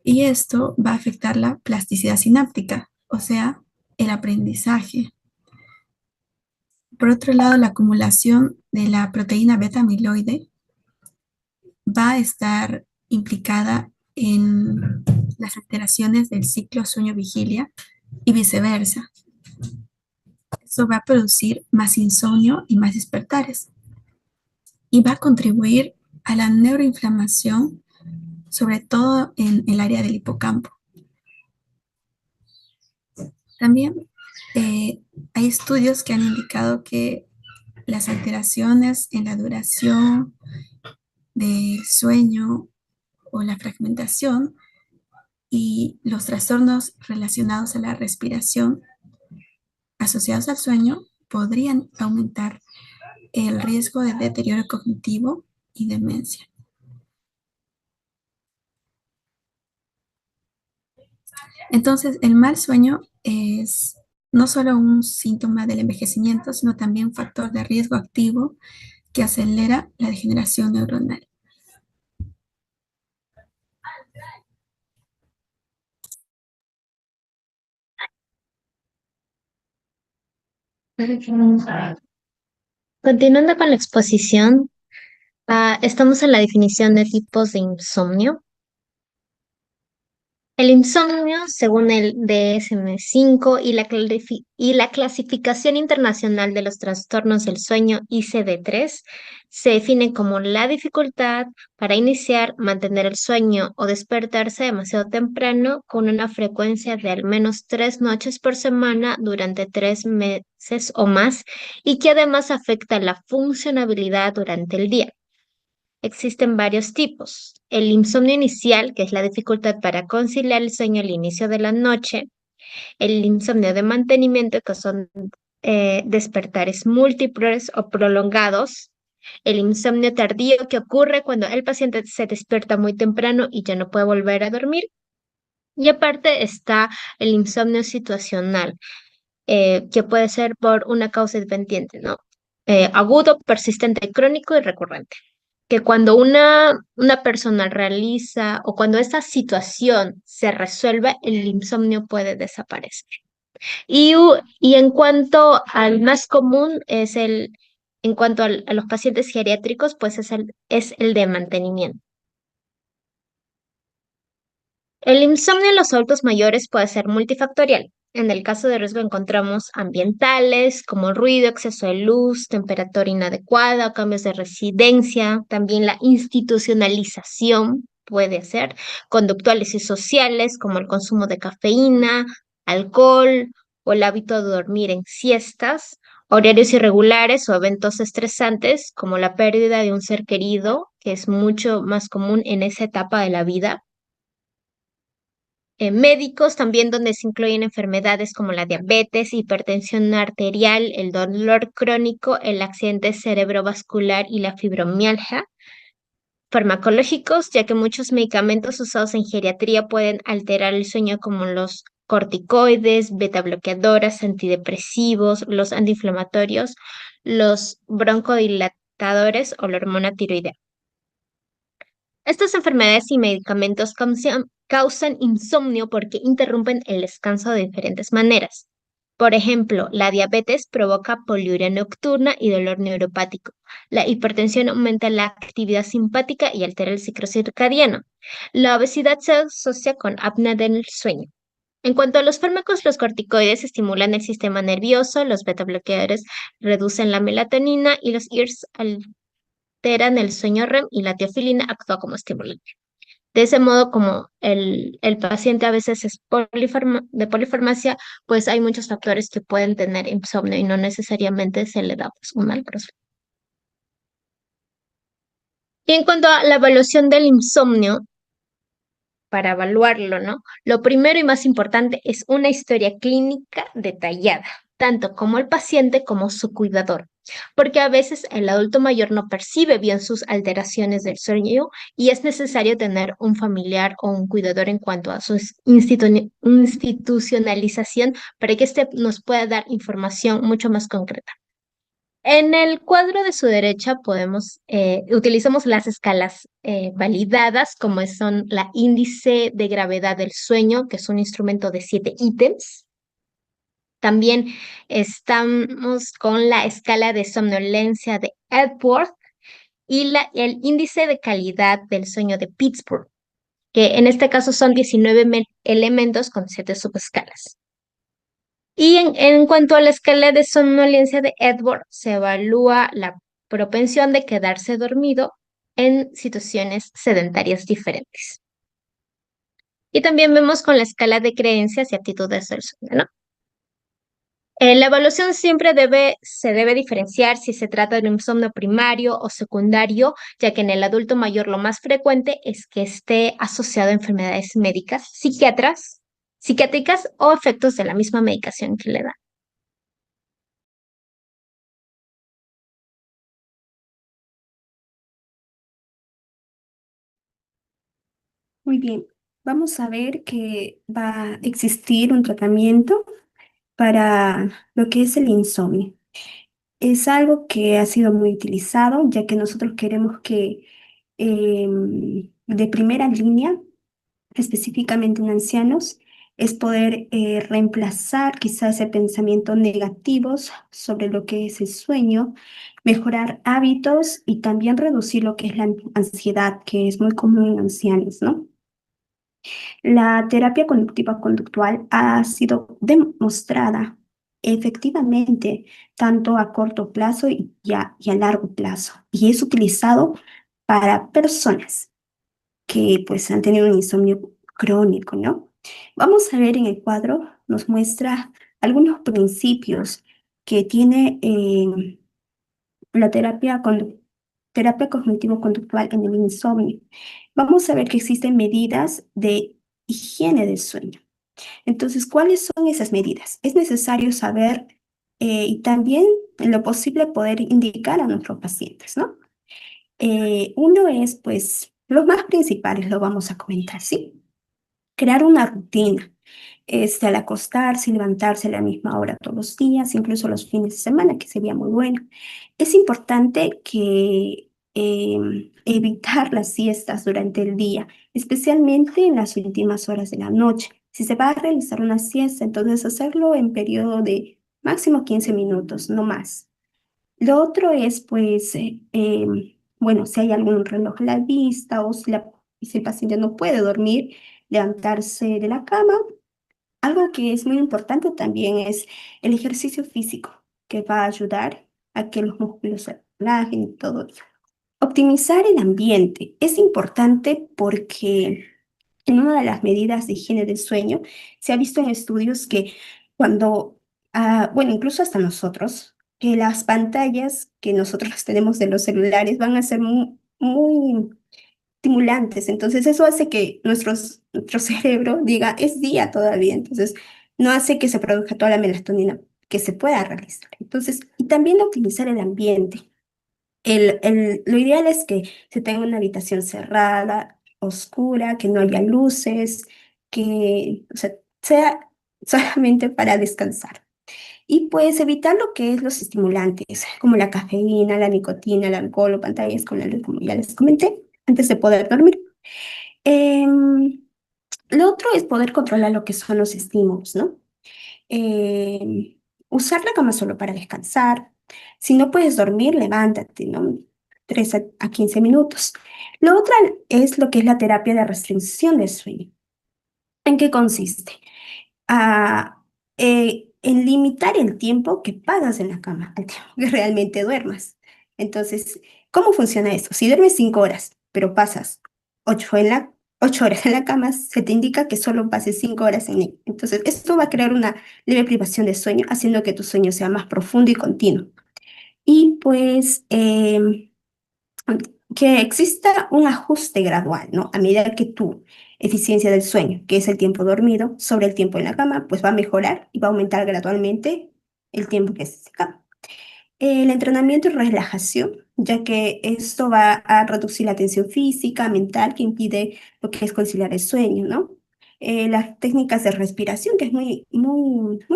Y esto va a afectar la plasticidad sináptica, o sea, el aprendizaje. Por otro lado, la acumulación de la proteína beta amiloide va a estar implicada en las alteraciones del ciclo sueño-vigilia y viceversa. Eso va a producir más insomnio y más despertares y va a contribuir a la neuroinflamación, sobre todo en el área del hipocampo. También hay estudios que han indicado que las alteraciones en la duración del sueño o la fragmentación y los trastornos relacionados a la respiración asociados al sueño podrían aumentar el riesgo de deterioro cognitivo y demencia. Entonces, el mal sueño es no solo un síntoma del envejecimiento, sino también un factor de riesgo activo que acelera la degeneración neuronal. Continuando con la exposición, estamos en la definición de tipos de insomnio. El insomnio, según el DSM-5 y la Clasificación Internacional de los Trastornos del Sueño ICD-3, se define como la dificultad para iniciar, mantener el sueño o despertarse demasiado temprano con una frecuencia de al menos 3 noches por semana durante 3 meses o más y que además afecta la funcionabilidad durante el día. Existen varios tipos. El insomnio inicial, que es la dificultad para conciliar el sueño al inicio de la noche. El insomnio de mantenimiento, que son despertares múltiples o prolongados. El insomnio tardío, que ocurre cuando el paciente se despierta muy temprano y ya no puede volver a dormir. Y aparte está el insomnio situacional, que puede ser por una causa independiente, ¿no? Agudo, persistente, crónico y recurrente, que cuando una persona realiza o cuando esta situación se resuelve, el insomnio puede desaparecer. Y en cuanto al más común en cuanto a los pacientes geriátricos, pues es el de mantenimiento. El insomnio en los adultos mayores puede ser multifactorial. En el caso de riesgo encontramos ambientales como ruido, exceso de luz, temperatura inadecuada o cambios de residencia. También la institucionalización puede ser conductuales y sociales como el consumo de cafeína, alcohol o el hábito de dormir en siestas. Horarios irregulares o eventos estresantes como la pérdida de un ser querido, que es mucho más común en esa etapa de la vida. Médicos también donde se incluyen enfermedades como la diabetes, hipertensión arterial, el dolor crónico, el accidente cerebrovascular y la fibromialgia. Farmacológicos, ya que muchos medicamentos usados en geriatría pueden alterar el sueño como los corticoides, beta bloqueadoras, antidepresivos, los antiinflamatorios, los broncodilatadores o la hormona tiroidea. Estas enfermedades y medicamentos causan insomnio porque interrumpen el descanso de diferentes maneras. Por ejemplo, la diabetes provoca poliuria nocturna y dolor neuropático. La hipertensión aumenta la actividad simpática y altera el ciclo circadiano. La obesidad se asocia con apnea del sueño. En cuanto a los fármacos, los corticoides estimulan el sistema nervioso, los beta bloqueadores reducen la melatonina y los IRS alteran el sueño REM y la teofilina actúa como estimulante. De ese modo, como el paciente a veces es de polifarmacia, pues hay muchos factores que pueden tener insomnio y no necesariamente se le da pues, un mal proceso. Y en cuanto a la evaluación del insomnio, para evaluarlo, ¿no? Lo primero y más importante es una historia clínica detallada, tanto como el paciente como su cuidador, porque a veces el adulto mayor no percibe bien sus alteraciones del sueño y es necesario tener un familiar o un cuidador en cuanto a su institucionalización para que éste nos pueda dar información mucho más concreta. En el cuadro de su derecha utilizamos las escalas validadas, como son la índice de gravedad del sueño, que es un instrumento de 7 ítems. También estamos con la escala de somnolencia de Epworth y el índice de calidad del sueño de Pittsburgh, que en este caso son 19 elementos con 7 subescalas. Y en cuanto a la escala de somnolencia de Edward, se evalúa la propensión de quedarse dormido en situaciones sedentarias diferentes. Y también vemos con la escala de creencias y aptitudes del sueño, ¿no? La evaluación siempre se debe diferenciar si se trata de un insomnio primario o secundario, ya que en el adulto mayor lo más frecuente es que esté asociado a enfermedades médicas, psiquiátricas o efectos de la misma medicación que le da. Muy bien, vamos a ver que va a existir un tratamiento para lo que es el insomnio. Es algo que ha sido muy utilizado, ya que nosotros queremos que de primera línea, específicamente en ancianos, es poder reemplazar quizás ese pensamiento negativos sobre lo que es el sueño, mejorar hábitos y también reducir lo que es la ansiedad, que es muy común en ancianos, ¿no? La terapia conductiva conductual ha sido demostrada efectivamente tanto a corto plazo y a largo plazo, y es utilizado para personas que pues han tenido un insomnio crónico, ¿no? Vamos a ver en el cuadro, nos muestra algunos principios que tiene la terapia cognitivo-conductual en el insomnio. Vamos a ver que existen medidas de higiene del sueño. Entonces, ¿cuáles son esas medidas? Es necesario saber y también, en lo posible, poder indicar a nuestros pacientes, ¿no? Uno es, pues, los más principales, lo vamos a comentar, ¿sí? Crear una rutina, al acostarse y levantarse a la misma hora todos los días, incluso los fines de semana, que sería muy bueno. Es importante que evitar las siestas durante el día, especialmente en las últimas horas de la noche. Si se va a realizar una siesta, entonces hacerlo en periodo de máximo 15 minutos, no más. Lo otro es, pues, bueno, si hay algún reloj a la vista o si el paciente no puede dormir, levantarse de la cama. Algo que es muy importante también es el ejercicio físico, que va a ayudar a que los músculos se relajen y todo ello. Optimizar el ambiente es importante porque en una de las medidas de higiene del sueño se ha visto en estudios que cuando, bueno, incluso hasta nosotros, que las pantallas que nosotros tenemos de los celulares van a ser muy estimulantes. Entonces eso hace que nuestro cerebro diga, es día todavía. Entonces no hace que se produzca toda la melatonina que se pueda realizar. Entonces, y también optimizar el ambiente. Lo ideal es que se tenga una habitación cerrada, oscura, que no haya luces, que o sea solamente para descansar. Y pues evitar lo que es los estimulantes, como la cafeína, la nicotina, el alcohol o pantallas con la luz, como ya les comenté, antes de poder dormir. Em, lo otro es poder controlar lo que son los estímulos, ¿no? Usar la cama solo para descansar. Si no puedes dormir, levántate, ¿no? 3 a 15 minutos. Lo otro es lo que es la terapia de restricción del sueño. ¿En qué consiste? En limitar el tiempo que pasas en la cama, al tiempo que realmente duermas. Entonces, ¿cómo funciona esto? Si duermes 5 horas, pero pasas 8 horas en la cama, se te indica que solo pases 5 horas en ella. Entonces, esto va a crear una leve privación de sueño, haciendo que tu sueño sea más profundo y continuo. Y pues, que exista un ajuste gradual, ¿no? A medida que tu eficiencia del sueño, que es el tiempo dormido, sobre el tiempo en la cama, pues va a mejorar y va a aumentar gradualmente el tiempo que se cama. El entrenamiento y relajación, ya que esto va a reducir la tensión física, mental, que impide lo que es conciliar el sueño, ¿no? Las técnicas de respiración, que es muy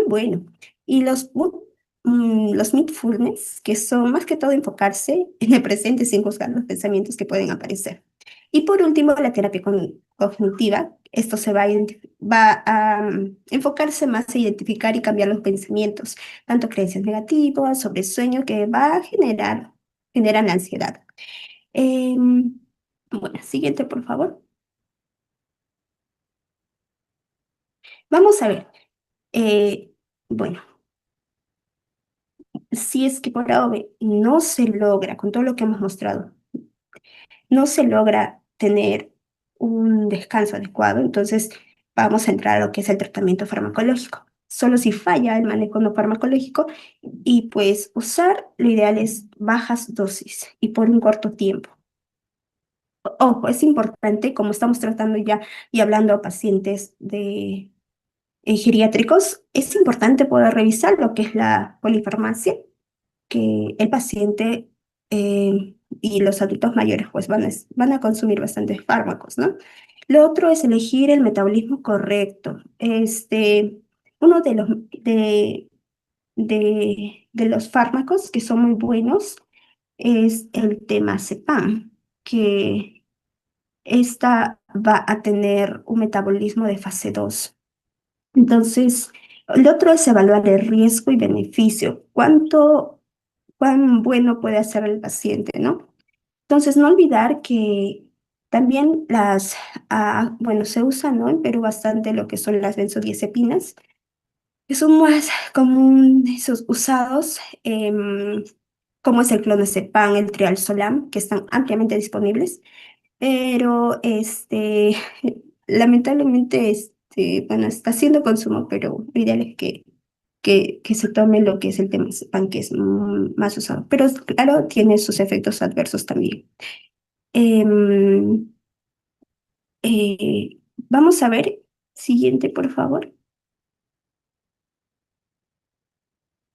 bueno. Y los mindfulness, que son más que todo enfocarse en el presente sin juzgar los pensamientos que pueden aparecer. Y por último, la terapia cognitiva. Esto va a enfocarse más a identificar y cambiar los pensamientos, tanto creencias negativas sobre el sueño que va a generan ansiedad. Em, bueno, siguiente, por favor. Vamos a ver. eh, bueno, si es que por ahora no se logra, con todo lo que hemos mostrado, no se logra tener un descanso adecuado, entonces vamos a entrar a lo que es el tratamiento farmacológico. Solo si falla el manejo no farmacológico y pues usar lo ideal es bajas dosis y por un corto tiempo. Ojo, es importante, como estamos tratando ya y hablando a pacientes geriátricos, es importante poder revisar lo que es la polifarmacia que el paciente y los adultos mayores pues van a consumir bastantes fármacos, ¿no? Lo otro es elegir el metabolismo correcto. Uno de los fármacos que son muy buenos es el temazepam, que esta va a tener un metabolismo de fase 2. Entonces, lo otro es evaluar el riesgo y beneficio. Cuán bueno puede hacer el paciente, ¿no? Entonces, no olvidar que también bueno, se usa, ¿no? En Perú bastante lo que son las benzodiazepinas, que son más comunes usados, como es el clonazepam, el trialzolam, que están ampliamente disponibles, pero lamentablemente, bueno, está siendo consumo, pero lo ideal es que se tome lo que es el temazepam, que es más usado. Pero claro, tiene sus efectos adversos también. Em, Vamos a ver, siguiente, por favor.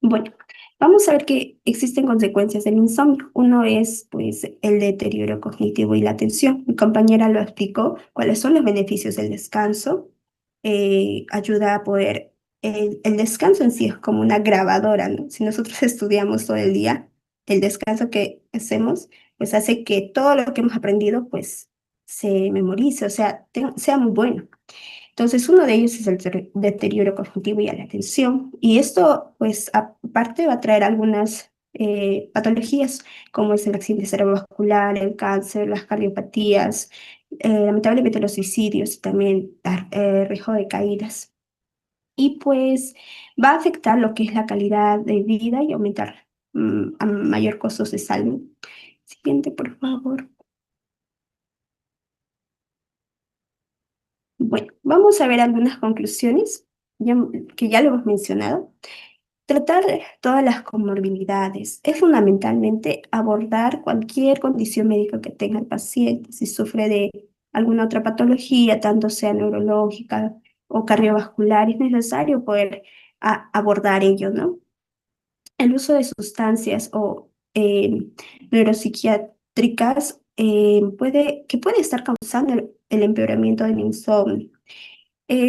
Bueno, vamos a ver que existen consecuencias del insomnio. Uno es, pues, el deterioro cognitivo y la atención. Mi compañera lo explicó, cuáles son los beneficios del descanso. Ayuda a poder, el descanso en sí es como una grabadora, ¿no? Si nosotros estudiamos todo el día, el descanso que hacemos, pues hace que todo lo que hemos aprendido, pues, se memorice, o sea, sea muy bueno. Entonces, uno de ellos es el deterioro cognitivo y a la atención. Y esto, pues, aparte va a traer algunas patologías, como es el accidente cerebrovascular, el cáncer, las cardiopatías, lamentablemente los suicidios y también riesgo de caídas. Y pues va a afectar lo que es la calidad de vida y aumentar a mayor costos de salud. Siguiente, por favor. Bueno, vamos a ver algunas conclusiones que ya lo hemos mencionado. Tratar todas las comorbilidades es fundamentalmente abordar cualquier condición médica que tenga el paciente. Si sufre de alguna otra patología, tanto sea neurológica o cardiovascular, es necesario poder abordar ello, ¿no? El uso de sustancias o neuropsiquiátricas que puede estar causando el empeoramiento del insomnio.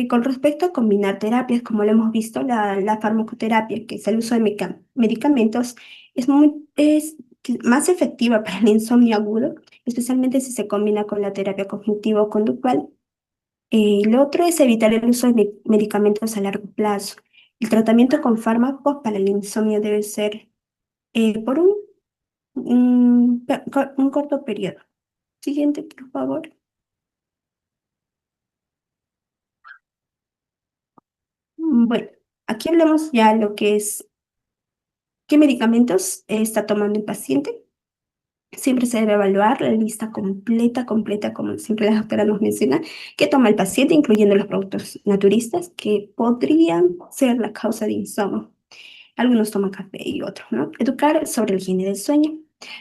Con respecto a combinar terapias, como lo hemos visto, la farmacoterapia, que es el uso de medicamentos, es más efectiva para el insomnio agudo, especialmente si se combina con la terapia cognitivo-conductual. Lo otro es evitar el uso de medicamentos a largo plazo. El tratamiento con fármacos para el insomnio debe ser por un corto periodo. Siguiente, por favor. Bueno, aquí hablamos ya lo que es qué medicamentos está tomando el paciente. Siempre se debe evaluar la lista completa, como siempre la doctora nos menciona, que toma el paciente, incluyendo los productos naturistas que podrían ser la causa de insomnio. Algunos toman café y otros, ¿no? Educar sobre el higiene del sueño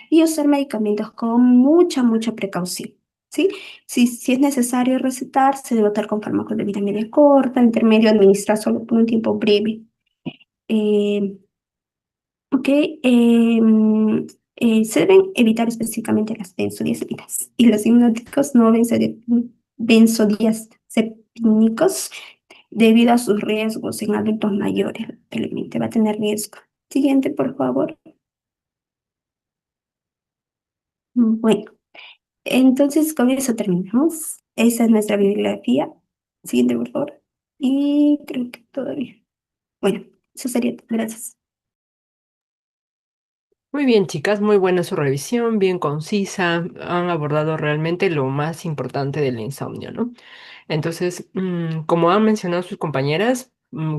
y usar medicamentos con mucha precaución, ¿sí? Si es necesario recetar, se debe tratar con fármacos de vida media corta, intermedio, administrar solo por un tiempo breve. Eh, Ok, se deben evitar específicamente las benzodiazepinas y los hipnóticos no benzodiazepínicos debido a sus riesgos en adultos mayores. El paciente va a tener riesgo. Siguiente, por favor. Bueno, Entonces, con eso terminamos. Esa es nuestra bibliografía. Siguiente, por favor. Y creo que todavía. Bueno, eso sería todo. Gracias. Muy bien, chicas, muy buena su revisión, bien concisa. Han abordado realmente lo más importante del insomnio, ¿no? Entonces, como han mencionado sus compañeras,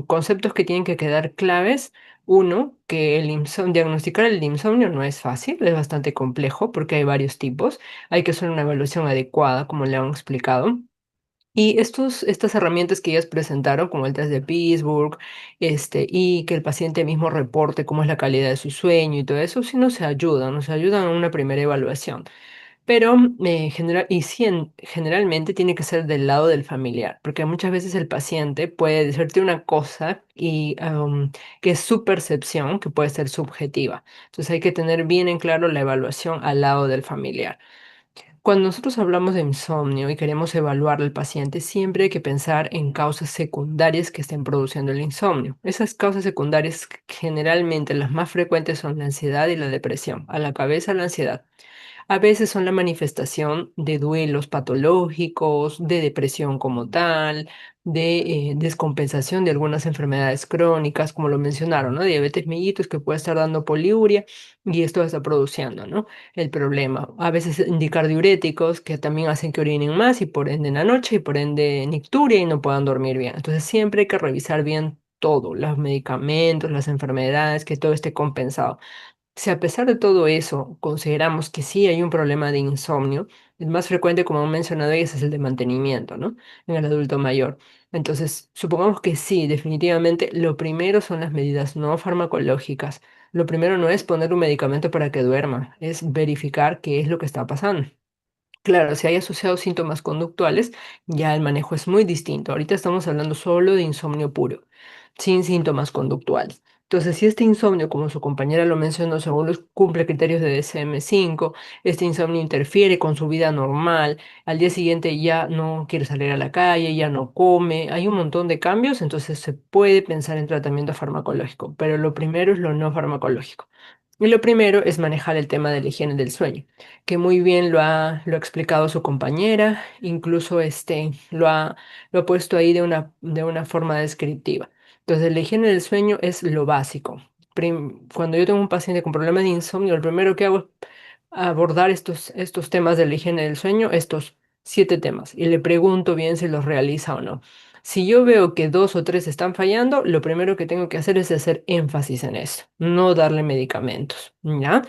conceptos que tienen que quedar claves. Uno, que diagnosticar el insomnio no es fácil, es bastante complejo porque hay varios tipos. Hay que hacer una evaluación adecuada, como le han explicado. Y estas herramientas que ellas presentaron, como el test de Pittsburgh, y que el paciente mismo reporte cómo es la calidad de su sueño y todo eso, sí nos ayudan a una primera evaluación. Pero generalmente tiene que ser del lado del familiar, porque muchas veces el paciente puede decirte una cosa y que es su percepción, que puede ser subjetiva. Entonces hay que tener bien en claro la evaluación al lado del familiar. Cuando nosotros hablamos de insomnio y queremos evaluar al paciente, siempre hay que pensar en causas secundarias que estén produciendo el insomnio. Esas causas secundarias, generalmente las más frecuentes, son la ansiedad y la depresión. A la cabeza, la ansiedad. A veces son la manifestación de duelos patológicos, de depresión como tal, de descompensación de algunas enfermedades crónicas, como lo mencionaron, ¿no? Diabetes mellitus, que puede estar dando poliuria y esto está produciendo, ¿no? El problema. A veces indicar diuréticos que también hacen que orinen más y por ende en la noche y por ende nicturia y no puedan dormir bien. Entonces siempre hay que revisar bien todo, los medicamentos, las enfermedades, que todo esté compensado. Si a pesar de todo eso consideramos que sí hay un problema de insomnio, el más frecuente, como han mencionado ellas, es el de mantenimiento, ¿no? En el adulto mayor. Entonces, supongamos que sí, definitivamente, lo primero son las medidas no farmacológicas. Lo primero no es poner un medicamento para que duerma, es verificar qué es lo que está pasando. Claro, si hay asociados síntomas conductuales, ya el manejo es muy distinto. Ahorita estamos hablando solo de insomnio puro, sin síntomas conductuales. Entonces, si este insomnio, como su compañera lo mencionó, según los cumple criterios de DSM-5, este insomnio interfiere con su vida normal, al día siguiente ya no quiere salir a la calle, ya no come, hay un montón de cambios, entonces se puede pensar en tratamiento farmacológico, pero lo primero es lo no farmacológico. Y lo primero es manejar el tema de la higiene del sueño, que muy bien lo ha explicado su compañera, incluso lo ha puesto ahí de una forma descriptiva. Entonces, la higiene del sueño es lo básico. Cuando yo tengo un paciente con problemas de insomnio, lo primero que hago es abordar estos temas de la higiene del sueño, estos 7 temas, y le pregunto bien si los realiza o no. Si yo veo que 2 o 3 están fallando, lo primero que tengo que hacer es hacer énfasis en eso, no darle medicamentos, ¿ya?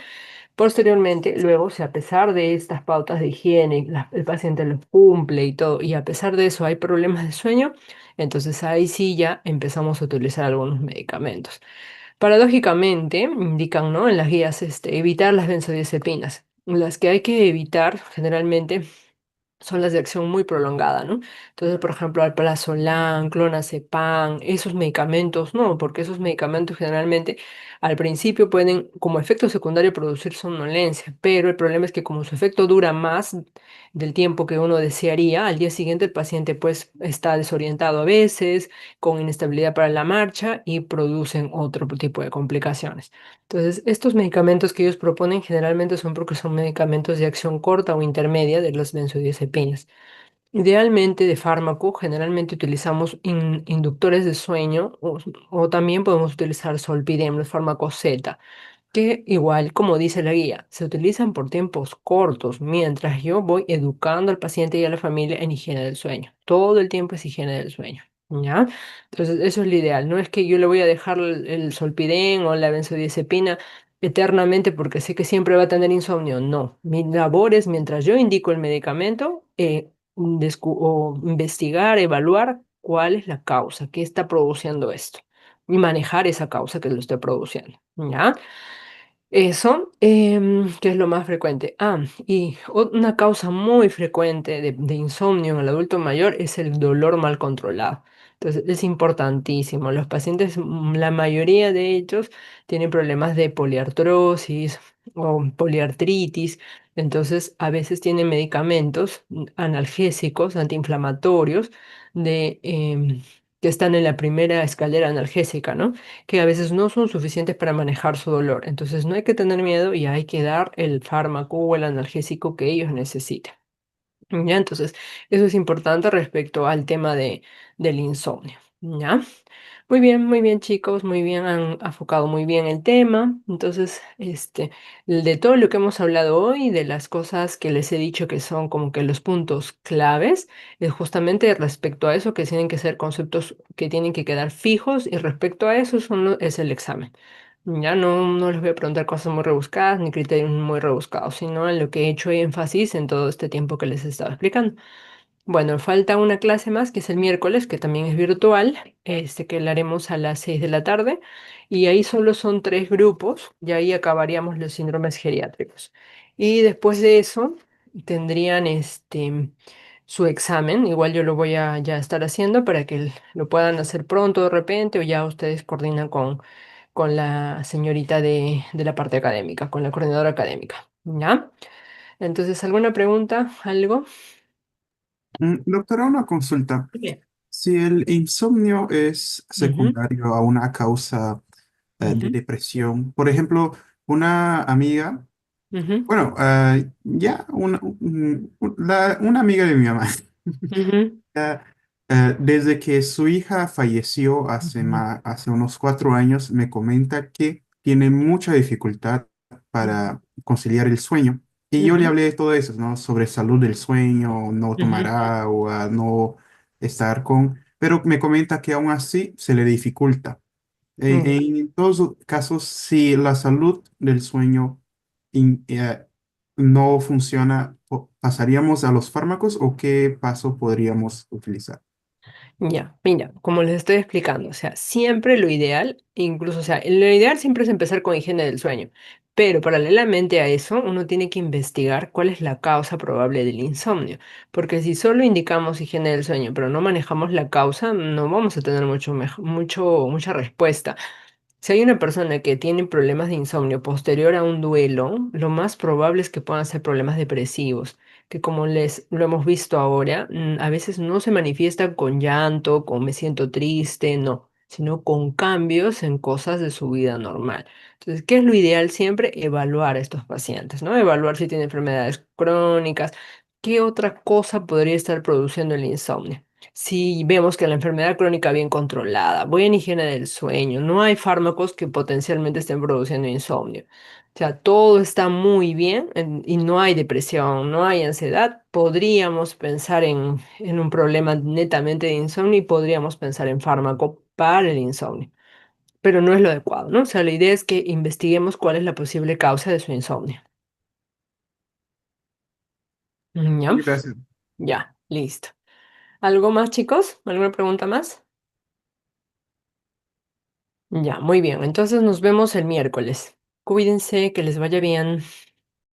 Posteriormente, luego, si a pesar de estas pautas de higiene, el paciente los cumple y todo, y a pesar de eso hay problemas de sueño, entonces ahí sí ya empezamos a utilizar algunos medicamentos. Paradójicamente, indican, ¿no? En las guías, evitar las benzodiazepinas. Las que hay que evitar generalmente son las de acción muy prolongada, ¿no? Entonces, por ejemplo, alprazolam, clonazepam, esos medicamentos, no, porque esos medicamentos generalmente al principio pueden, como efecto secundario, producir somnolencia, pero el problema es que como su efecto dura más del tiempo que uno desearía, al día siguiente el paciente pues está desorientado a veces, con inestabilidad para la marcha y producen otro tipo de complicaciones. Entonces, estos medicamentos que ellos proponen generalmente son porque son medicamentos de acción corta o intermedia de las benzodiazepinas. Idealmente de fármaco, generalmente utilizamos inductores de sueño o también podemos utilizar Solpidem, los fármacos Z, que igual, como dice la guía, se utilizan por tiempos cortos, mientras yo voy educando al paciente y a la familia en higiene del sueño. Todo el tiempo es higiene del sueño, ¿ya? Entonces, eso es lo ideal. No es que yo le voy a dejar el Solpidem o la benzodiazepina eternamente porque sé que siempre va a tener insomnio. No, mi labor es, mientras yo indico el medicamento, o investigar, evaluar cuál es la causa, qué está produciendo esto y manejar esa causa que lo esté produciendo, ¿ya? Eso, que es lo más frecuente. Y una causa muy frecuente de insomnio en el adulto mayor es el dolor mal controlado. Entonces, es importantísimo. Los pacientes, la mayoría de ellos tienen problemas de poliartrosis o poliartritis. Entonces, a veces tienen medicamentos analgésicos, antiinflamatorios, de que están en la primera escalera analgésica, ¿no? Que a veces no son suficientes para manejar su dolor. Entonces no hay que tener miedo y hay que dar el fármaco o el analgésico que ellos necesiten. ¿Ya? Entonces, eso es importante respecto al tema del insomnio. ¿Ya? Muy bien, chicos, muy bien, han enfocado muy bien el tema. Entonces, de todo lo que hemos hablado hoy, de las cosas que les he dicho que son como que los puntos claves, es justamente respecto a eso que tienen que ser conceptos que tienen que quedar fijos y respecto a eso es el examen. Ya no les voy a preguntar cosas muy rebuscadas ni criterios muy rebuscados, sino en lo que he hecho énfasis en todo este tiempo que les he estado explicando. Bueno, falta una clase más que es el miércoles, que también es virtual, que la haremos a las 6 de la tarde, y ahí solo son 3 grupos, y ahí acabaríamos los síndromes geriátricos. Y después de eso tendrían su examen, igual yo lo voy a ya estar haciendo para que lo puedan hacer pronto de repente, o ya ustedes coordinan con la señorita de la parte académica, con la coordinadora académica, ¿ya? Entonces, ¿alguna pregunta? ¿Algo? Doctora, una consulta. Bien. Si el insomnio es Ujú, secundario a una causa de ujú, depresión, por ejemplo, una amiga, ujú, bueno, una amiga de mi mamá, ujú, ya, desde que su hija falleció ujú, hace unos 4 años, me comenta que tiene mucha dificultad para conciliar el sueño. Y yo le ujú, hablé de todo eso, ¿no? Sobre salud del sueño, no tomar ujú, agua, no estar con... Pero me comenta que aún así se le dificulta. ujú. En todos los casos, si la salud del sueño no funciona, ¿pasaríamos a los fármacos o qué paso podríamos utilizar? Ya, mira, como les estoy explicando, o sea, siempre lo ideal, incluso, o sea, lo ideal siempre es empezar con higiene del sueño, pero paralelamente a eso, uno tiene que investigar cuál es la causa probable del insomnio, porque si solo indicamos higiene del sueño, pero no manejamos la causa, no vamos a tener mucha respuesta. Si hay una persona que tiene problemas de insomnio posterior a un duelo, lo más probable es que puedan ser problemas depresivos, que como les lo hemos visto ahora, a veces no se manifiestan con llanto, con me siento triste, no, sino con cambios en cosas de su vida normal. Entonces, ¿qué es lo ideal siempre? Evaluar a estos pacientes, ¿no? Evaluar si tienen enfermedades crónicas, qué otra cosa podría estar produciendo el insomnio. Si vemos que la enfermedad crónica bien controlada, buena higiene del sueño, no hay fármacos que potencialmente estén produciendo insomnio. O sea, todo está muy bien y no hay depresión, no hay ansiedad. Podríamos pensar en un problema netamente de insomnio y podríamos pensar en fármaco para el insomnio, pero no es lo adecuado, ¿no? O sea, la idea es que investiguemos cuál es la posible causa de su insomnio. ¿Ya? Gracias. Ya, listo. ¿Algo más, chicos? ¿Alguna pregunta más? Ya, muy bien. Entonces nos vemos el miércoles. Cuídense, que les vaya bien.